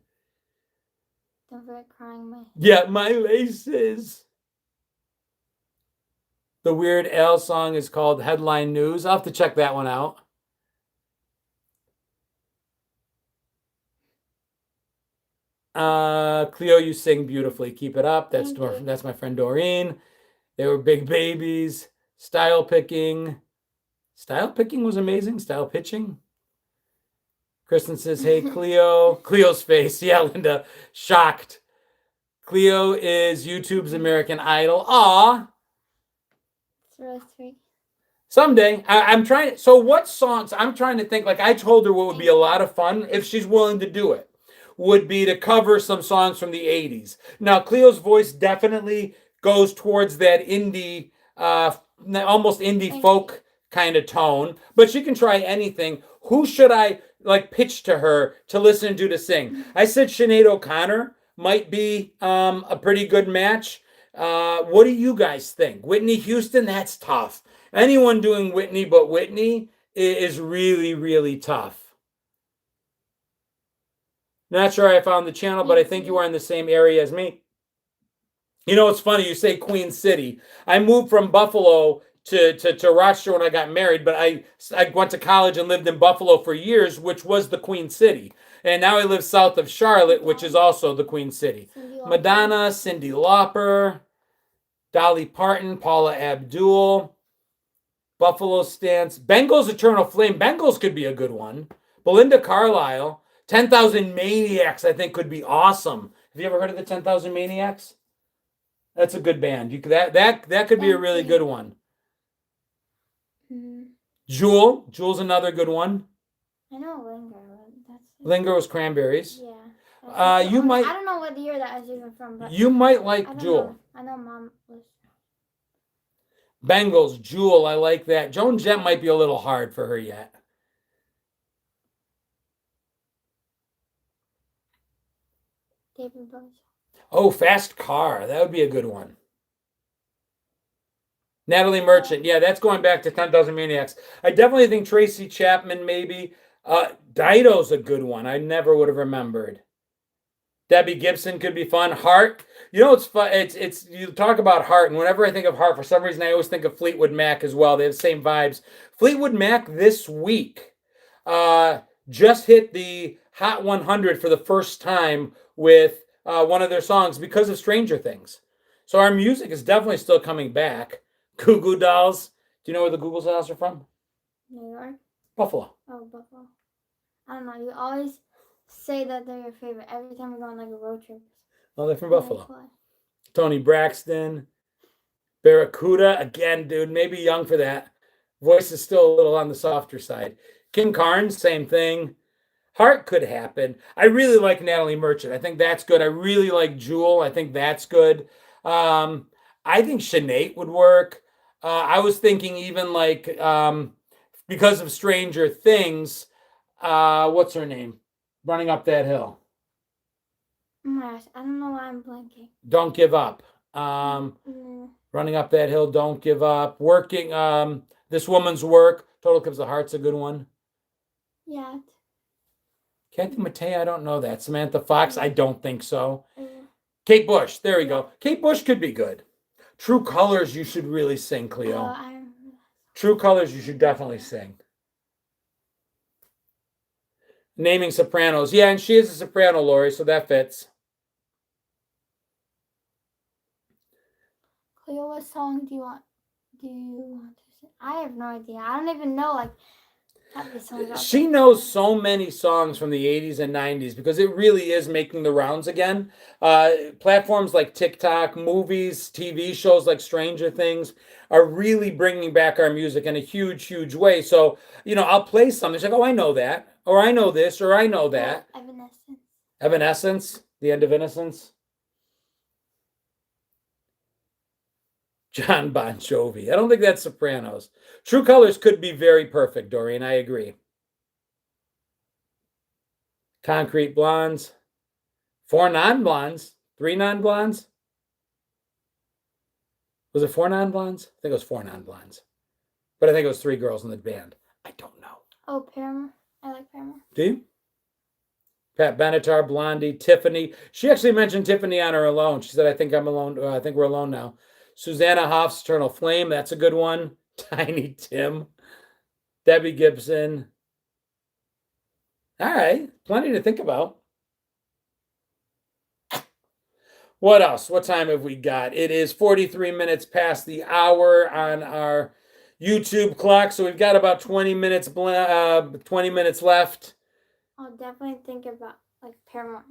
S2: Don't feel like crying.
S1: Yeah, my laces. The Weird Al song is called Headline News. I'll have to check that one out. Cleo, you sing beautifully. Keep it up. That's my friend Doreen. They were big babies. Style picking. Style picking was amazing. Style pitching. Kristen says, hey, Cleo. Cleo's face. Yeah, Linda. Shocked. Cleo is YouTube's American Idol. Aw.
S2: It's really sweet.
S1: Someday. I'm trying. So what songs? I'm trying to think. Like I told her what would be a lot of fun if she's willing to do it. Would be to cover some songs from the 80s. Now, Cleo's voice definitely goes towards that indie, almost indie folk kind of tone, but she can try anything. Who should I pitch to her to listen to sing? I said Sinead O'Connor might be a pretty good match. What do you guys think? Whitney Houston, that's tough. Anyone doing Whitney but Whitney is really, really tough. Not sure I found the channel, but I think you are in the same area as me. You know, it's funny you say Queen City. I moved from Buffalo to Rochester when I got married, but I went to college and lived in Buffalo for years, which was the Queen City. And now I live south of Charlotte, which is also the Queen City. Madonna, Cyndi Lauper, Dolly Parton, Paula Abdul, Buffalo Stance, Bengals Eternal Flame. Bengals could be a good one. Belinda Carlisle, 10,000 Maniacs, I think could be awesome. Have you ever heard of the 10,000 Maniacs? That's a good band. That could be a really good one. Jewel's another good one.
S2: I know Linger.
S1: Linger was Cranberries.
S2: Yeah. You might. I don't know what year that is even from, but
S1: you might like Jewel.
S2: I know Mom was.
S1: Bengals, Jewel, I like that. Joan Jett might be a little hard for her yet.
S2: David Bowie.
S1: Oh, Fast Car. That would be a good one. Natalie Merchant. Yeah, that's going back to 10,000 Maniacs. I definitely think Tracy Chapman maybe. Dido's a good one. I never would have remembered. Debbie Gibson could be fun. Heart. You know, it's fun. It's you talk about Heart, and whenever I think of Heart, for some reason I always think of Fleetwood Mac as well. They have the same vibes. Fleetwood Mac this week just hit the Hot 100 for the first time with one of their songs because of Stranger Things. So our music is definitely still coming back. Goo Goo Dolls. Do you know where the Goo Goo Dolls are from?
S2: New York.
S1: Buffalo.
S2: Oh, Buffalo. I don't know. You always say that they're your favorite every time we go on like a road trip.
S1: Oh, they're from Buffalo. Tony Braxton. Barracuda. Again, dude, maybe young for that. Voice is still a little on the softer side. Kim Carnes, same thing. Heart could happen. I really like Natalie Merchant. I think that's good. I really like Jewel. I think that's good. I think Sinead would work. I was thinking even like because of Stranger Things, what's her name? Running Up That Hill.
S2: Oh my gosh, I don't know why I'm blanking.
S1: Don't Give Up. Running Up That Hill, Don't Give Up. Working, This Woman's Work. Total Eclipse of the Heart's a good one.
S2: Yeah.
S1: Kathy Mattea, I don't know that. Samantha Fox, I don't think so. Kate Bush, there we go. Kate Bush could be good. True Colors, you should really sing, Cleo. True Colors, you should definitely sing. Naming Sopranos. Yeah, and she is a soprano, Lori, so that fits.
S2: Cleo, what song do you want to sing? I have no idea. I don't even know like half the songs.
S1: She knows so many songs from the 80s and 90s because it really is making the rounds again. Platforms like TikTok, movies, TV shows like Stranger Things are really bringing back our music in a huge, huge way. So, you know, I'll play something. She's like, oh, I know that. Or I know this, or I know that.
S2: Evanescence.
S1: Evanescence, The End of Innocence. John Bon Jovi. I don't think that's Sopranos. True Colors could be very perfect, Dorian. I agree. Concrete Blondes. 4 non-blondes. 3 non-blondes. Was it 4 non-blondes? I think it was 4 non-blondes. But I think it was 3 girls in the band. I don't know.
S2: Oh, Paramore. I like Paramore.
S1: Do you? Pat Benatar, Blondie, Tiffany. She actually mentioned Tiffany on her Alone. She said, I think I'm alone. I think we're alone now. Susanna Hoff's Eternal Flame. That's a good one. Tiny Tim. Debbie Gibson. All right. Plenty to think about. What else? What time have we got? It is 43 minutes past the hour on our YouTube clock. So we've got about 20 minutes left.
S2: I'll definitely think about like Paramore.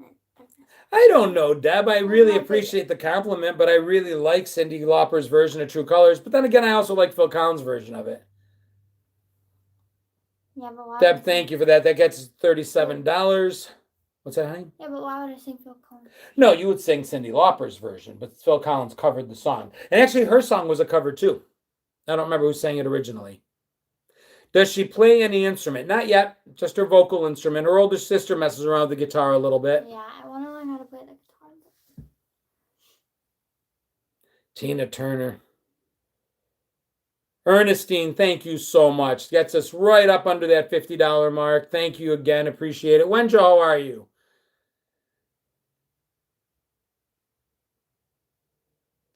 S1: I don't know, Deb. I really appreciate the compliment, but I really like Cyndi Lauper's version of True Colors. But then again, I also like Phil Collins' version of it.
S2: Yeah, but why?
S1: Deb, thank you for that. That gets $37. What's that, honey?
S2: Yeah, but why would I sing Phil Collins?
S1: No, you would sing Cyndi Lauper's version, but Phil Collins covered the song. And actually, her song was a cover, too. I don't remember who sang it originally. Does she play any instrument? Not yet. Just her vocal instrument. Her older sister messes around with the guitar a little bit.
S2: Yeah, I want to learn how to play the guitar.
S1: Tina Turner. Ernestine, thank you so much. Gets us right up under that $50 mark. Thank you again. Appreciate it. Wenjo, how are you?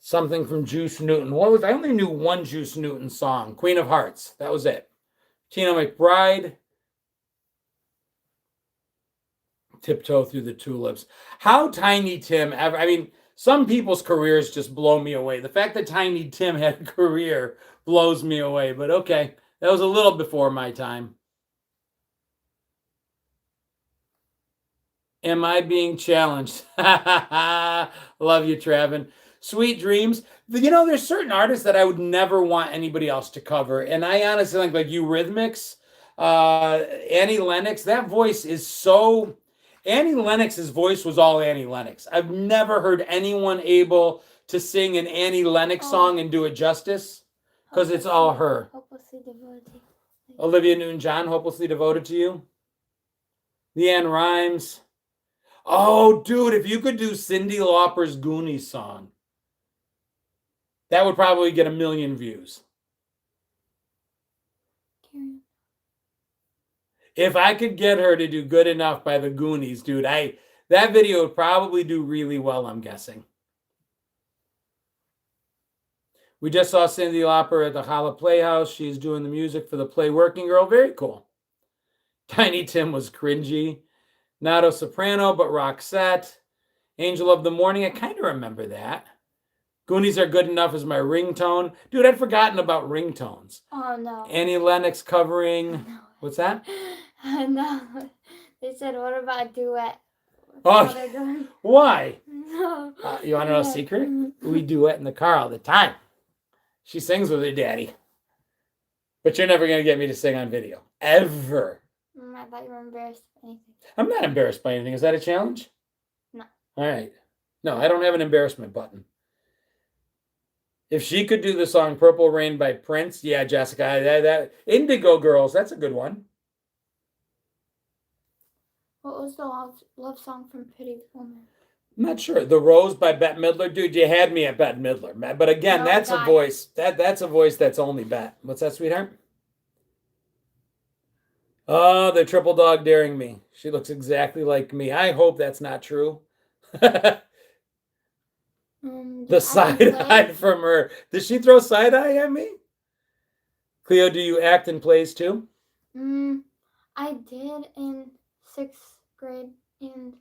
S1: Something from Juice Newton. I only knew one Juice Newton song, Queen of Hearts. That was it. Tina McBride, Tiptoe Through the Tulips. How Tiny Tim ever, I mean, some people's careers just blow me away. The fact that Tiny Tim had a career blows me away, but okay. That was a little before my time. Am I being challenged? Love you, Travin. Sweet Dreams. There's certain artists that I would never want anybody else to cover. And I honestly think like Eurythmics, Annie Lennox, that voice is so... Annie Lennox's voice was all Annie Lennox. I've never heard anyone able to sing an Annie Lennox song and do it justice because it's all her.
S2: Hopelessly devoted.
S1: Olivia Newton-John, Hopelessly Devoted to You. Leanne Rimes. Oh, dude, if you could do Cyndi Lauper's Goonies song, that would probably get 1 million views. If I could get her to do Good Enough by the Goonies, dude, that video would probably do really well, I'm guessing. We just saw Cyndi Lauper at the Holla Playhouse. She's doing the music for the play Working Girl. Very cool. Tiny Tim was cringy. Not a soprano, but Roxette. Angel of the Morning. I kind of remember that. Goonies Are Good Enough as my ringtone. Dude, I'd forgotten about ringtones.
S2: Oh, no.
S1: Annie Lennox covering...
S2: No.
S1: What's that?
S2: No. They said, what about a duet?
S1: Oh, why?
S2: No.
S1: You want to know a secret? We duet in the car all the time. She sings with her daddy. But you're never going to get me to sing on video. Ever.
S2: I thought you were embarrassed by anything.
S1: I'm not embarrassed by anything. Is that a challenge?
S2: No.
S1: All right. No, I don't have an embarrassment button. If she could do the song Purple Rain by Prince, yeah, Jessica, that Indigo Girls, that's a good one.
S2: What was the love song from Pretty Woman?
S1: I'm not sure. The Rose by Bette Midler. Dude, you had me at Bette Midler. But again,
S2: No,
S1: that's
S2: God.
S1: a voice. That's a voice that's only Bette. What's that, sweetheart? Oh, the triple dog daring me. She looks exactly like me. I hope that's not true. The side eye from her. Did she throw side eye at me? Cleo, do you act in plays too?
S2: I did in 6th grade. And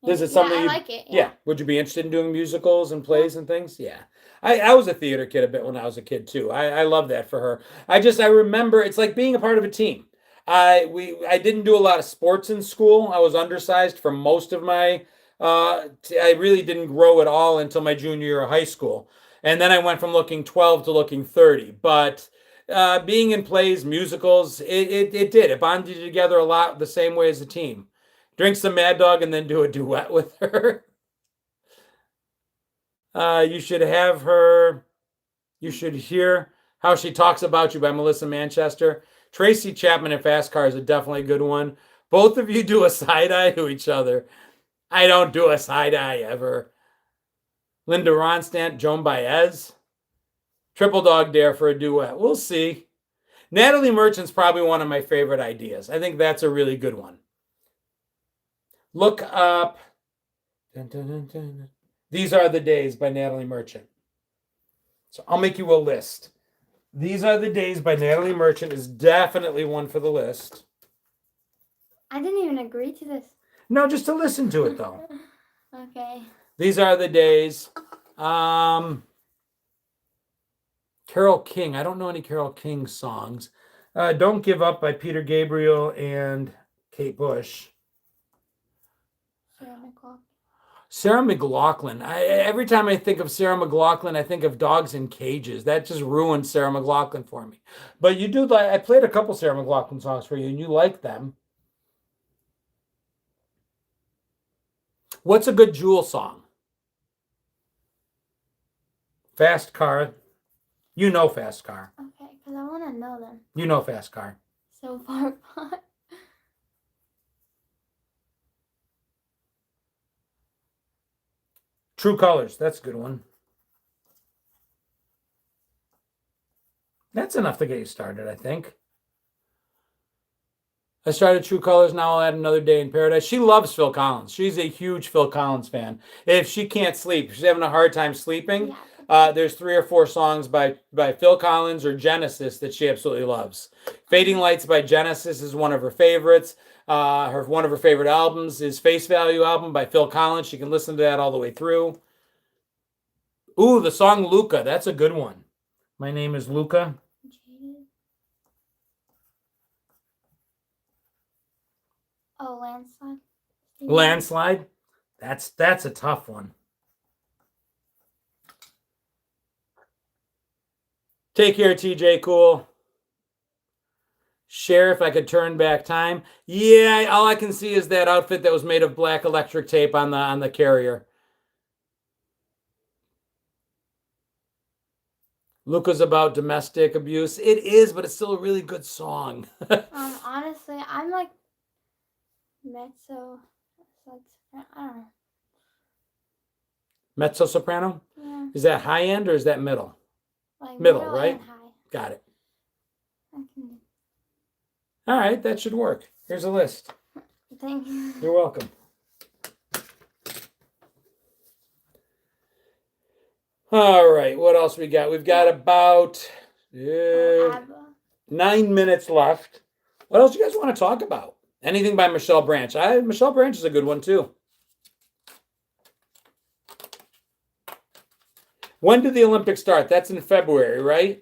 S1: Is it something
S2: I like it.
S1: Yeah. Would you be interested in doing musicals and plays and things? Yeah. I was a theater kid a bit when I was a kid too. I love that for her. I remember it's like being a part of a team. I didn't do a lot of sports in school. I was undersized for most of my I really didn't grow at all until my junior year of high school. And then I went from looking 12 to looking 30. But being in plays, musicals, it did. It bonded you together a lot the same way as a team. Drink some Mad Dog and then do a duet with her. You should have her. You should hear How She Talks About You by Melissa Manchester. Tracy Chapman and Fast Cars are definitely a good one. Both of you do a side eye to each other. I don't do a side eye ever. Linda Ronstadt, Joan Baez. Triple Dog Dare for a duet. We'll see. Natalie Merchant's probably one of my favorite ideas. I think that's a really good one. Look up These Are the Days by Natalie Merchant. So I'll make you a list. These Are the Days by Natalie Merchant is definitely one for the list.
S2: I didn't even agree to this.
S1: No, just to listen to it, though.
S2: Okay.
S1: These Are the Days. Carole King. I don't know any Carole King songs. Don't Give Up by Peter Gabriel and Kate Bush. Sarah McLachlan. Every time I think of Sarah McLachlan, I think of Dogs in Cages. That just ruined Sarah McLachlan for me. But you do like, I played a couple Sarah McLachlan songs for you, and you like them. What's a good Jewel song? Fast Car. You know Fast Car.
S2: Okay, because I want to know them.
S1: You know Fast Car.
S2: So far apart.
S1: True Colors. That's a good one. That's enough to get you started, I think. I started True Colors. Now I'll add Another Day in Paradise. She loves Phil Collins. She's a huge Phil Collins fan. If she can't sleep, she's having a hard time sleeping. There's 3 or 4 songs by Phil Collins or Genesis that she absolutely loves. Fading Lights by Genesis is one of her favorites. One of her favorite albums is Face Value album by Phil Collins. She can listen to that all the way through. Ooh, the song Luca. That's a good one. My name is Luca.
S2: Oh, Landslide.
S1: Landslide. That's a tough one. Take care, TJ. Cool. Sheriff, I could turn back time. Yeah, all I can see is that outfit that was made of black electric tape on the carrier. Luca's about domestic abuse. It is, but it's still a really good song.
S2: Honestly, I'm like mezzo. I don't know.
S1: Mezzo soprano?
S2: Yeah.
S1: Is that high end or is that middle?
S2: Like
S1: middle, right?
S2: And high.
S1: Got it.
S2: Okay.
S1: All right, that should work. Here's a list.
S2: Thank you.
S1: You're welcome. All right, what else we got? We've got about 9 minutes left. What else do you guys want to talk about? Anything by Michelle Branch? Michelle Branch is a good one too. When did the Olympics start? That's in February, right?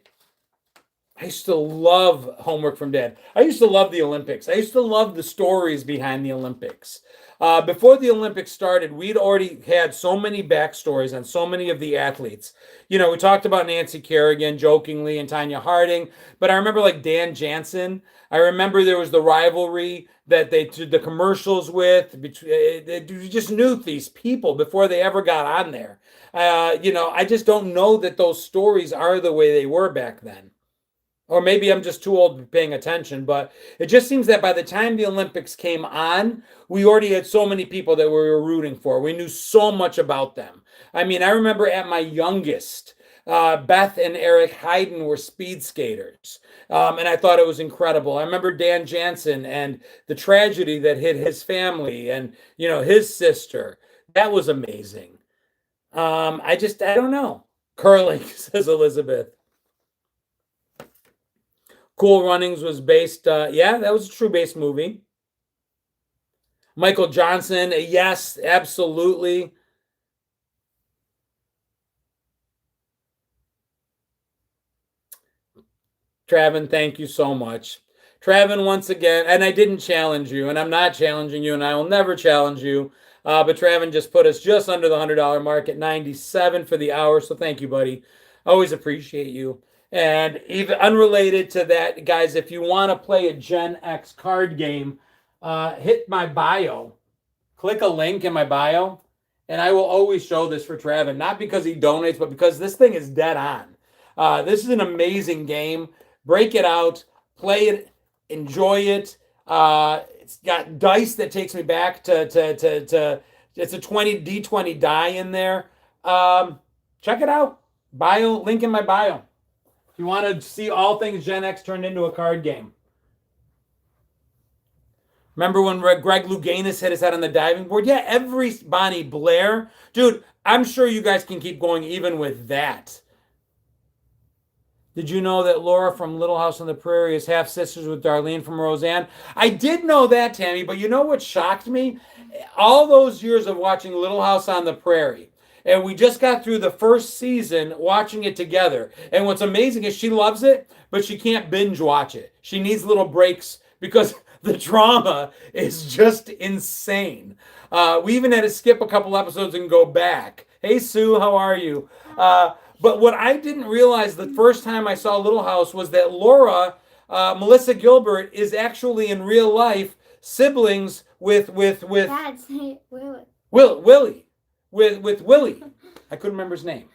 S1: I used to love Homework from Dad. I used to love the Olympics. I used to love the stories behind the Olympics. Before the Olympics started, we'd already had so many backstories on so many of the athletes. You know, we talked about Nancy Kerrigan jokingly and Tanya Harding, but I remember like Dan Jansen. I remember there was the rivalry that they did the commercials with. You just knew these people before they ever got on there. I just don't know that those stories are the way they were back then. Or maybe I'm just too old to be paying attention, but it just seems that by the time the Olympics came on, we already had so many people that we were rooting for. We knew so much about them. I mean, I remember at my youngest, Beth and Eric Heiden were speed skaters, and I thought it was incredible. I remember Dan Jansen and the tragedy that hit his family and, his sister. That was amazing. I don't know. Curling, says Elizabeth. Cool Runnings was based, that was a true based movie. Michael Johnson, yes, absolutely. Travin, thank you so much. Travin, once again, and I didn't challenge you, and I'm not challenging you, and I will never challenge you. But Travin just put us just under the $100 mark at 97 for the hour, so thank you, buddy. Always appreciate you. And even unrelated to that, guys, if you want to play a Gen X card game, hit my bio. Click a link in my bio, and I will always show this for Travin. Not because he donates, but because this thing is dead on. This is an amazing game. Break it out, play it, enjoy it. It's got dice that takes me back to it's a 20 D20 die in there. Check it out. Bio link in my bio. If you want to see all things Gen X turned into a card game. Remember when Greg Louganis hit his head on the diving board? Yeah, every Bonnie Blair. Dude, I'm sure you guys can keep going even with that. Did you know that Laura from Little House on the Prairie is half sisters with Darlene from Roseanne? I did know that, Tammy, but you know what shocked me? All those years of watching Little House on the Prairie. And we just got through the first season watching it together. And what's amazing is she loves it, but she can't binge watch it. She needs little breaks because the drama is just insane. We even had to skip a couple episodes and go back. Hey, Sue, how are you? But what I didn't realize the first time I saw Little House was that Laura, Melissa Gilbert, is actually in real life siblings with
S2: Dad's name, Willie.
S1: Willie. With Willie. I couldn't remember his name.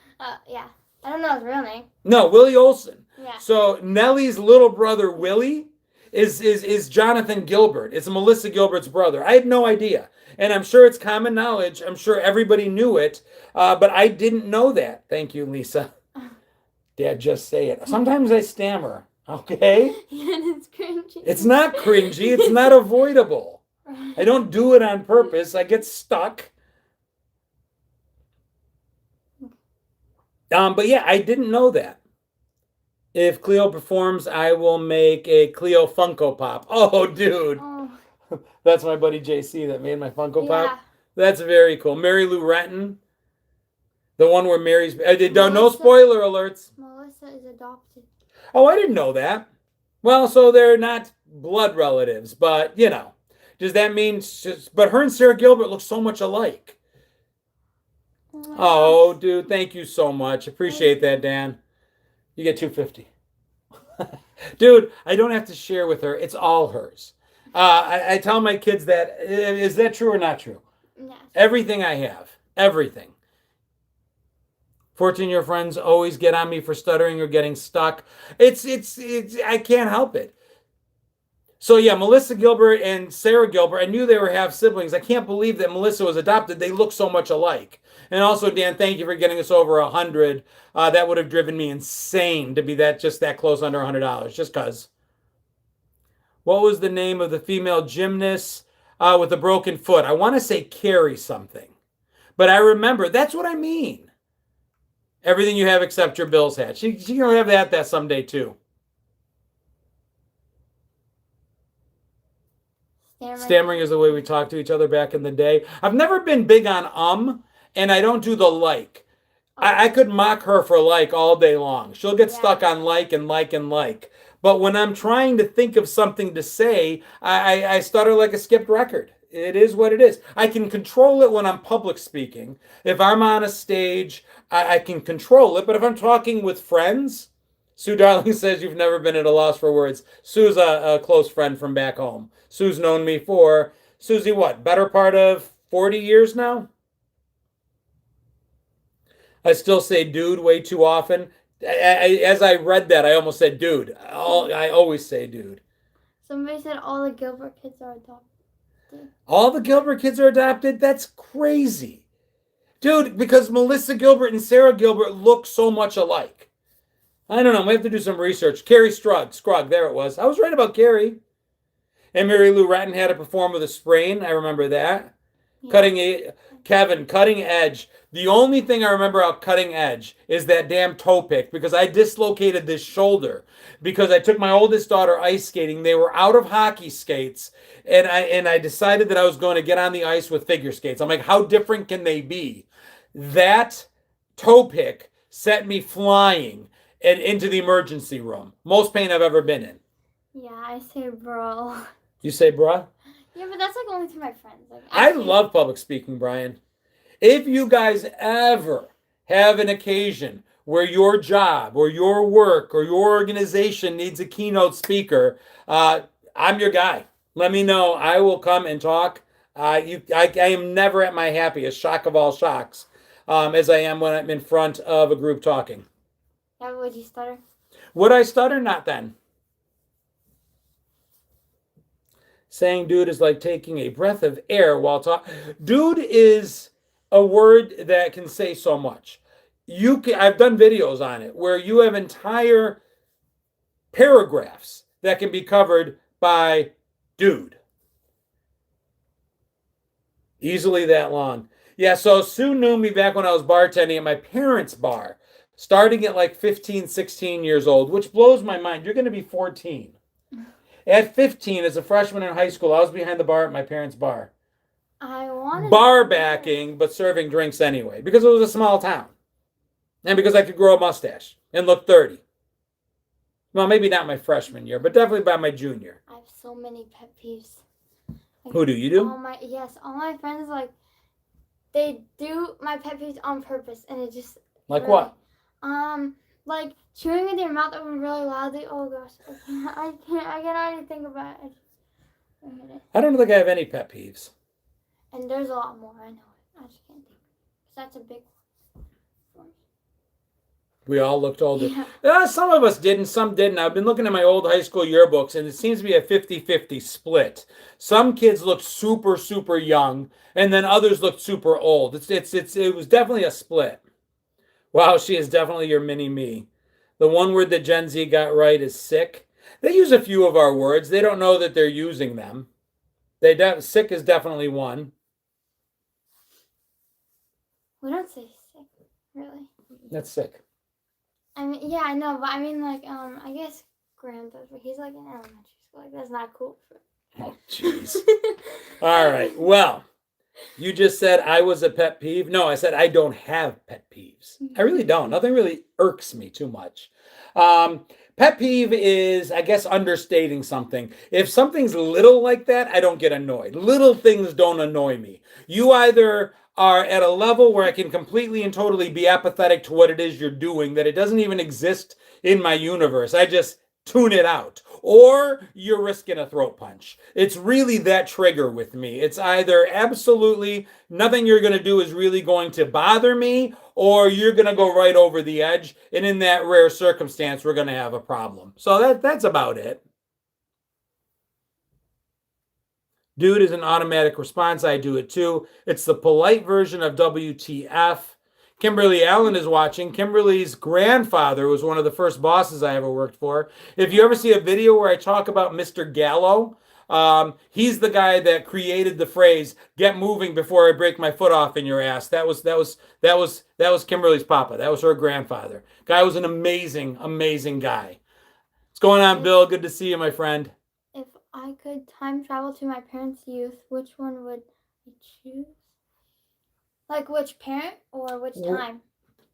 S2: Yeah. I don't know his real name.
S1: No, Willie Olson.
S2: Yeah.
S1: So Nellie's little brother, Willie, is Jonathan Gilbert. It's Melissa Gilbert's brother. I had no idea. And I'm sure it's common knowledge. I'm sure everybody knew it. But I didn't know that. Thank you, Lisa. Dad, just say it. Sometimes I stammer. Okay?
S2: And it's cringy.
S1: It's not cringy. It's not avoidable. I don't do it on purpose. I get stuck. But yeah, I didn't know that. If Cleo performs, I will make a Cleo Funko Pop. Oh, dude.
S2: Oh,
S1: That's my buddy JC that made my Funko
S2: yeah.
S1: Pop. That's very cool. Mary Lou Retton. The one where Mary's... no
S2: Melissa-
S1: spoiler alerts.
S2: Melissa is adopted.
S1: Oh, I didn't know that. Well, so they're not blood relatives, but, you know. Does that mean... But her and Sarah Gilbert look so much alike.
S2: Oh, my
S1: Oh,
S2: gosh.
S1: dude, thank you so much. Appreciate that, Dan. You get $250. Dude, I don't have to share with her. It's all hers. I tell my kids that. Is that true or not true?
S2: Yes.
S1: Everything I have. Everything. 14-year friends always get on me for stuttering or getting stuck. It's I can't help it. So yeah, Melissa Gilbert and Sarah Gilbert, I knew they were half siblings. I can't believe that Melissa was adopted. They look so much alike. And also, Dan, thank you for getting us over 100. That would have driven me insane to be just that close under $100, just because. What was the name of the female gymnast with a broken foot? I want to say Carrie something. But I remember, that's what I mean. Everything you have except your Bills hat. She can have that someday too. Stammering is the way we talk to each other back in the day. I've never been big on and I don't do the like. I could mock her for like all day long. She'll get stuck on like and like and like. But when I'm trying to think of something to say, I stutter like a skipped record. It is what it is. I can control it when I'm public speaking. If I'm on a stage, I can control it. But if I'm talking with friends, Sue Darling says you've never been at a loss for words. Sue's a close friend from back home. Sue's known me for, Susie, what, better part of 40 years now? I still say dude way too often. As I read that, I almost said dude. I always say dude.
S2: Somebody said all the Gilbert kids are adopted.
S1: All the Gilbert kids are adopted? That's crazy. Dude, because Melissa Gilbert and Sarah Gilbert look so much alike. I don't know. We have to do some research. Carrie Scrugg, there it was. I was right about Carrie. And Mary Lou Retton had to perform with a sprain. I remember that. Yeah. Cutting edge. The only thing I remember about cutting edge is that damn toe pick, because I dislocated this shoulder because I took my oldest daughter ice skating. They were out of hockey skates, and I decided that I was going to get on the ice with figure skates. I'm like, how different can they be? That toe pick set me flying and into the emergency room. Most pain I've ever been in.
S2: Yeah, I say bro.
S1: You say bruh?
S2: Yeah, but that's like only to my friends. Like,
S1: I love public speaking, Brian. If you guys ever have an occasion where your job or your work or your organization needs a keynote speaker, I'm your guy. Let me know. I will come and talk. I am never at my happiest, shock of all shocks, as I am when I'm in front of a group talking.
S2: Yeah, would you stutter?
S1: Would I stutter? Not then. Saying dude is like taking a breath of air while talking. Dude is a word that can say so much. I've done videos on it where you have entire paragraphs that can be covered by dude. Easily that long. Yeah, so Sue knew me back when I was bartending at my parents' bar, starting at like 15, 16 years old, which blows my mind. You're going to be 14. At 15, as a freshman in high school, I was behind the bar at my parents' bar.
S2: I wanted
S1: bar backing, but serving drinks anyway, because it was a small town. And because I could grow a mustache and look 30. Well, maybe not my freshman year, but definitely by my junior.
S2: I have so many pet peeves. Like,
S1: who do you do?
S2: All my friends, like, they do my pet peeves on purpose, and it just...
S1: Like
S2: really,
S1: what?
S2: Like, chewing with your mouth open really loudly. Oh, gosh. I can already think about it.
S1: I don't think I have any pet peeves.
S2: And there's a lot more. I know it. I just can't think. That's a big one.
S1: We all looked older. Yeah. Some of us didn't, some didn't. I've been looking at my old high school yearbooks, and it seems to be a 50-50 split. Some kids look super, super young, and then others look super old. It was definitely a split. Wow, she is definitely your mini me. The one word that Gen Z got right is sick. They use a few of our words. They don't know that they're using them. Sick is definitely one.
S2: We don't say sick, really.
S1: That's sick.
S2: I mean, yeah, I know, but I mean, like, I guess Graham does, but he's like in elementary school. Like, that's not cool.
S1: Oh, jeez. All right. Well, you just said I was a pet peeve. No, I said I don't have pet peeves. I really don't. Nothing really irks me too much. Pet peeve is, I guess, understating something. If something's little like that, I don't get annoyed. Little things don't annoy me. You either are at a level where I can completely and totally be apathetic to what it is you're doing, that it doesn't even exist in my universe. I just tune it out. Or you're risking a throat punch. It's really that trigger with me. It's either absolutely nothing you're going to do is really going to bother me, or you're going to go right over the edge. And in that rare circumstance, we're going to have a problem. So that's about it. Dude is an automatic response. I do it too. It's the polite version of WTF. Kimberly Allen is watching. Kimberly's grandfather was one of the first bosses I ever worked for. If you ever see a video where I talk about Mr. Gallo, he's the guy that created the phrase "get moving before I break my foot off in your ass." That was Kimberly's papa. That was her grandfather. Guy was an amazing, amazing guy. What's going on, Bill? Good to see you, my friend.
S2: If I could time travel to my parents' youth, which one would I choose? Like which parent or which time?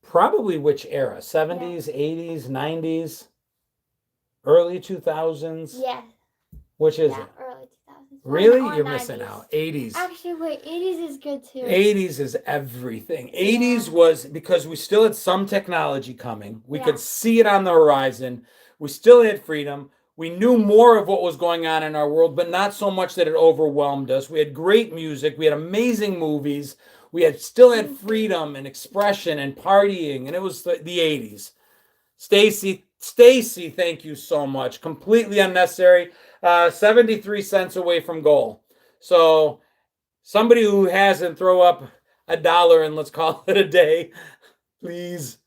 S1: Probably which era? 70s, 80s, 90s, early 2000s?
S2: Yeah.
S1: Which is it?
S2: Early 2000s.
S1: Really?
S2: Or
S1: You're
S2: 90s.
S1: missing out. 80s.
S2: Actually, wait, 80s is good too.
S1: 80s is everything. 80s was because we still had some technology coming. We could see it on the horizon. We still had freedom. We knew more of what was going on in our world, but not so much that it overwhelmed us. We had great music. We had amazing movies. We still had freedom and expression and partying, and it was the 80s. Stacy, thank you so much. Completely unnecessary. 73 cents away from goal. So somebody who hasn't, throw up $1 and let's call it a day, please.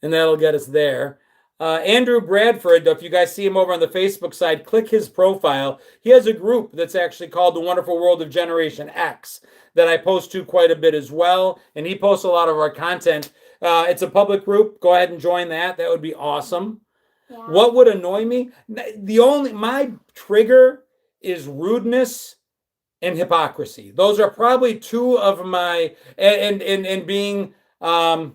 S1: And that'll get us there. Andrew Bradford, if you guys see him over on the Facebook side, click his profile. He has a group that's actually called The Wonderful World of Generation X that I post to quite a bit as well. And he posts a lot of our content. It's a public group. Go ahead and join that. That would be awesome. Yeah. What would annoy me? My trigger is rudeness and hypocrisy. Those are probably two of my, and being, when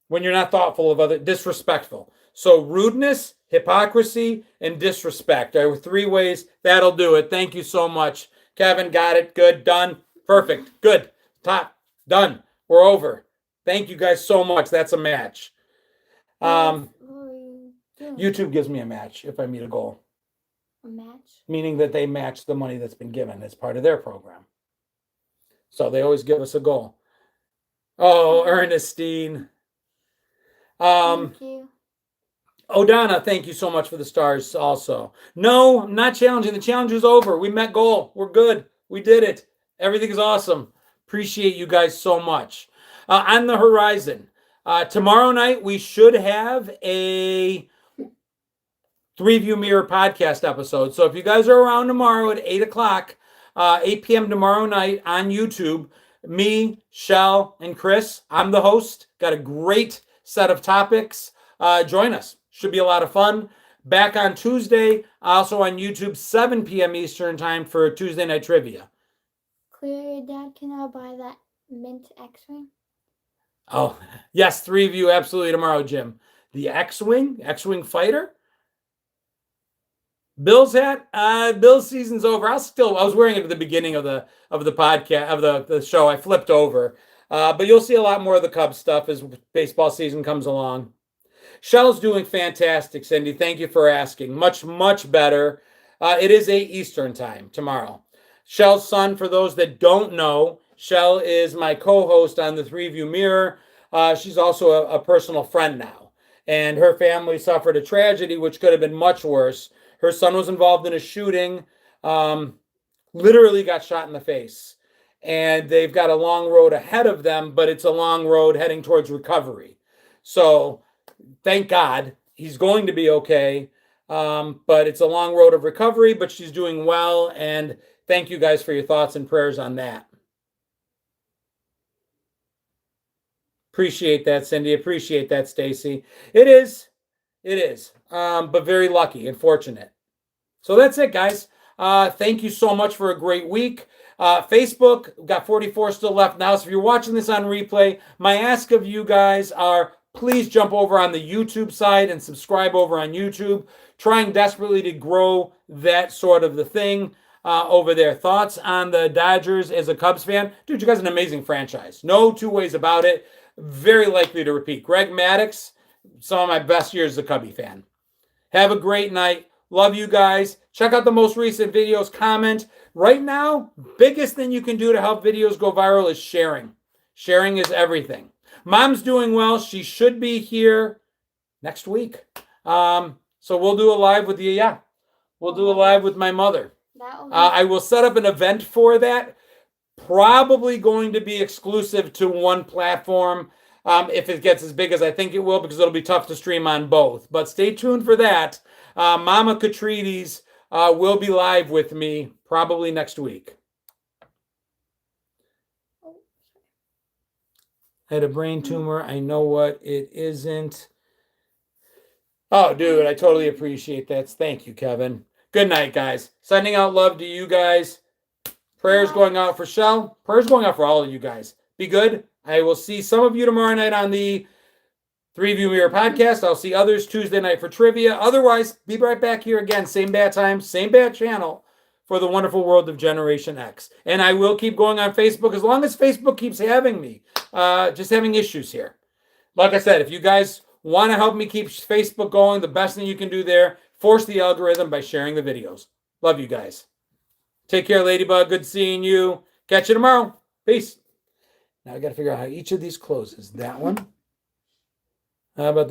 S1: you're not thoughtful of other, disrespectful. So rudeness, hypocrisy, and disrespect are 3 ways. That'll do it. Thank you so much. Kevin, got it. Good. Done. Perfect. Good. Top. Done. We're over. Thank you guys so much. That's a match. YouTube gives me a match if I meet a goal.
S2: A match?
S1: Meaning that they match the money that's been given as part of their program. So they always give us a goal. Oh, Ernestine.
S2: Thank you.
S1: O'Donna, thank you so much for the stars also. No, I'm not challenging. The challenge is over. We met goal. We're good. We did it. Everything is awesome. Appreciate you guys so much. On the horizon, tomorrow night, we should have a 3-View Mirror podcast episode. So if you guys are around tomorrow at 8 o'clock, 8 p.m. tomorrow night on YouTube, me, Shell, and Chris, I'm the host. Got a great set of topics. Join us. Should be a lot of fun. Back on Tuesday, also on YouTube, 7 p.m. Eastern time for Tuesday Night Trivia.
S2: Clear, your dad can now buy that mint X-Wing?
S1: Oh, yes, 3-View absolutely tomorrow, Jim. The X-Wing fighter? Bill's hat? Bill's season's over. I was wearing it at the beginning of the podcast, of the show. I flipped over. But you'll see a lot more of the Cubs stuff as baseball season comes along. Shell's doing fantastic, Cindy. Thank you for asking. Much, much better. It is 8 Eastern time tomorrow. Shell's son, for those that don't know, Shell is my co-host on the 3-View Mirror. She's also a personal friend now. And her family suffered a tragedy which could have been much worse. Her son was involved in a shooting, literally got shot in the face. And they've got a long road ahead of them, but it's a long road heading towards recovery. So thank God he's going to be okay. But it's a long road of recovery, but she's doing well. And thank you guys for your thoughts and prayers on that. Appreciate that, Cindy. Appreciate that, Stacy. It is. But very lucky and fortunate. So that's it, guys. Thank you so much for a great week. Facebook, we've got 44 still left now. So if you're watching this on replay, my ask of you guys are please jump over on the YouTube side and subscribe over on YouTube. Trying desperately to grow that sort of the thing over there. Thoughts on the Dodgers as a Cubs fan? Dude, you guys are an amazing franchise. No two ways about it. Very likely to repeat. Greg Maddux, some of my best years as a Cubby fan. Have a great night. Love you guys. Check out the most recent videos. Comment. Right now, biggest thing you can do to help videos go viral is sharing. Sharing is everything. Mom's doing well. She should be here next week. So we'll do a live with you. Yeah, we'll do a live with my mother. I will set up an event for that. Probably going to be exclusive to one platform if it gets as big as I think it will, because it'll be tough to stream on both. But stay tuned for that. Mama Kotrides will be live with me probably next week. I had a brain tumor. I know what it isn't. Oh, dude, I totally appreciate that. Thank you, Kevin. Good night, guys. Sending out love to you guys. Prayers going out for Shell. Prayers going out for all of you guys. Be good. I will see some of you tomorrow night on the 3View Mirror podcast. I'll see others Tuesday night for trivia. Otherwise, be right back here again. Same bad time, same bad channel for the wonderful world of Generation X. And I will keep going on Facebook as long as Facebook keeps having me. Just having issues here. Like I said, if you guys want to help me keep Facebook going, the best thing you can do there, force the algorithm by sharing the videos. Love you guys. Take care, Ladybug. Good seeing you. Catch you tomorrow. Peace. Now I got to figure out how each of these closes. That one. How about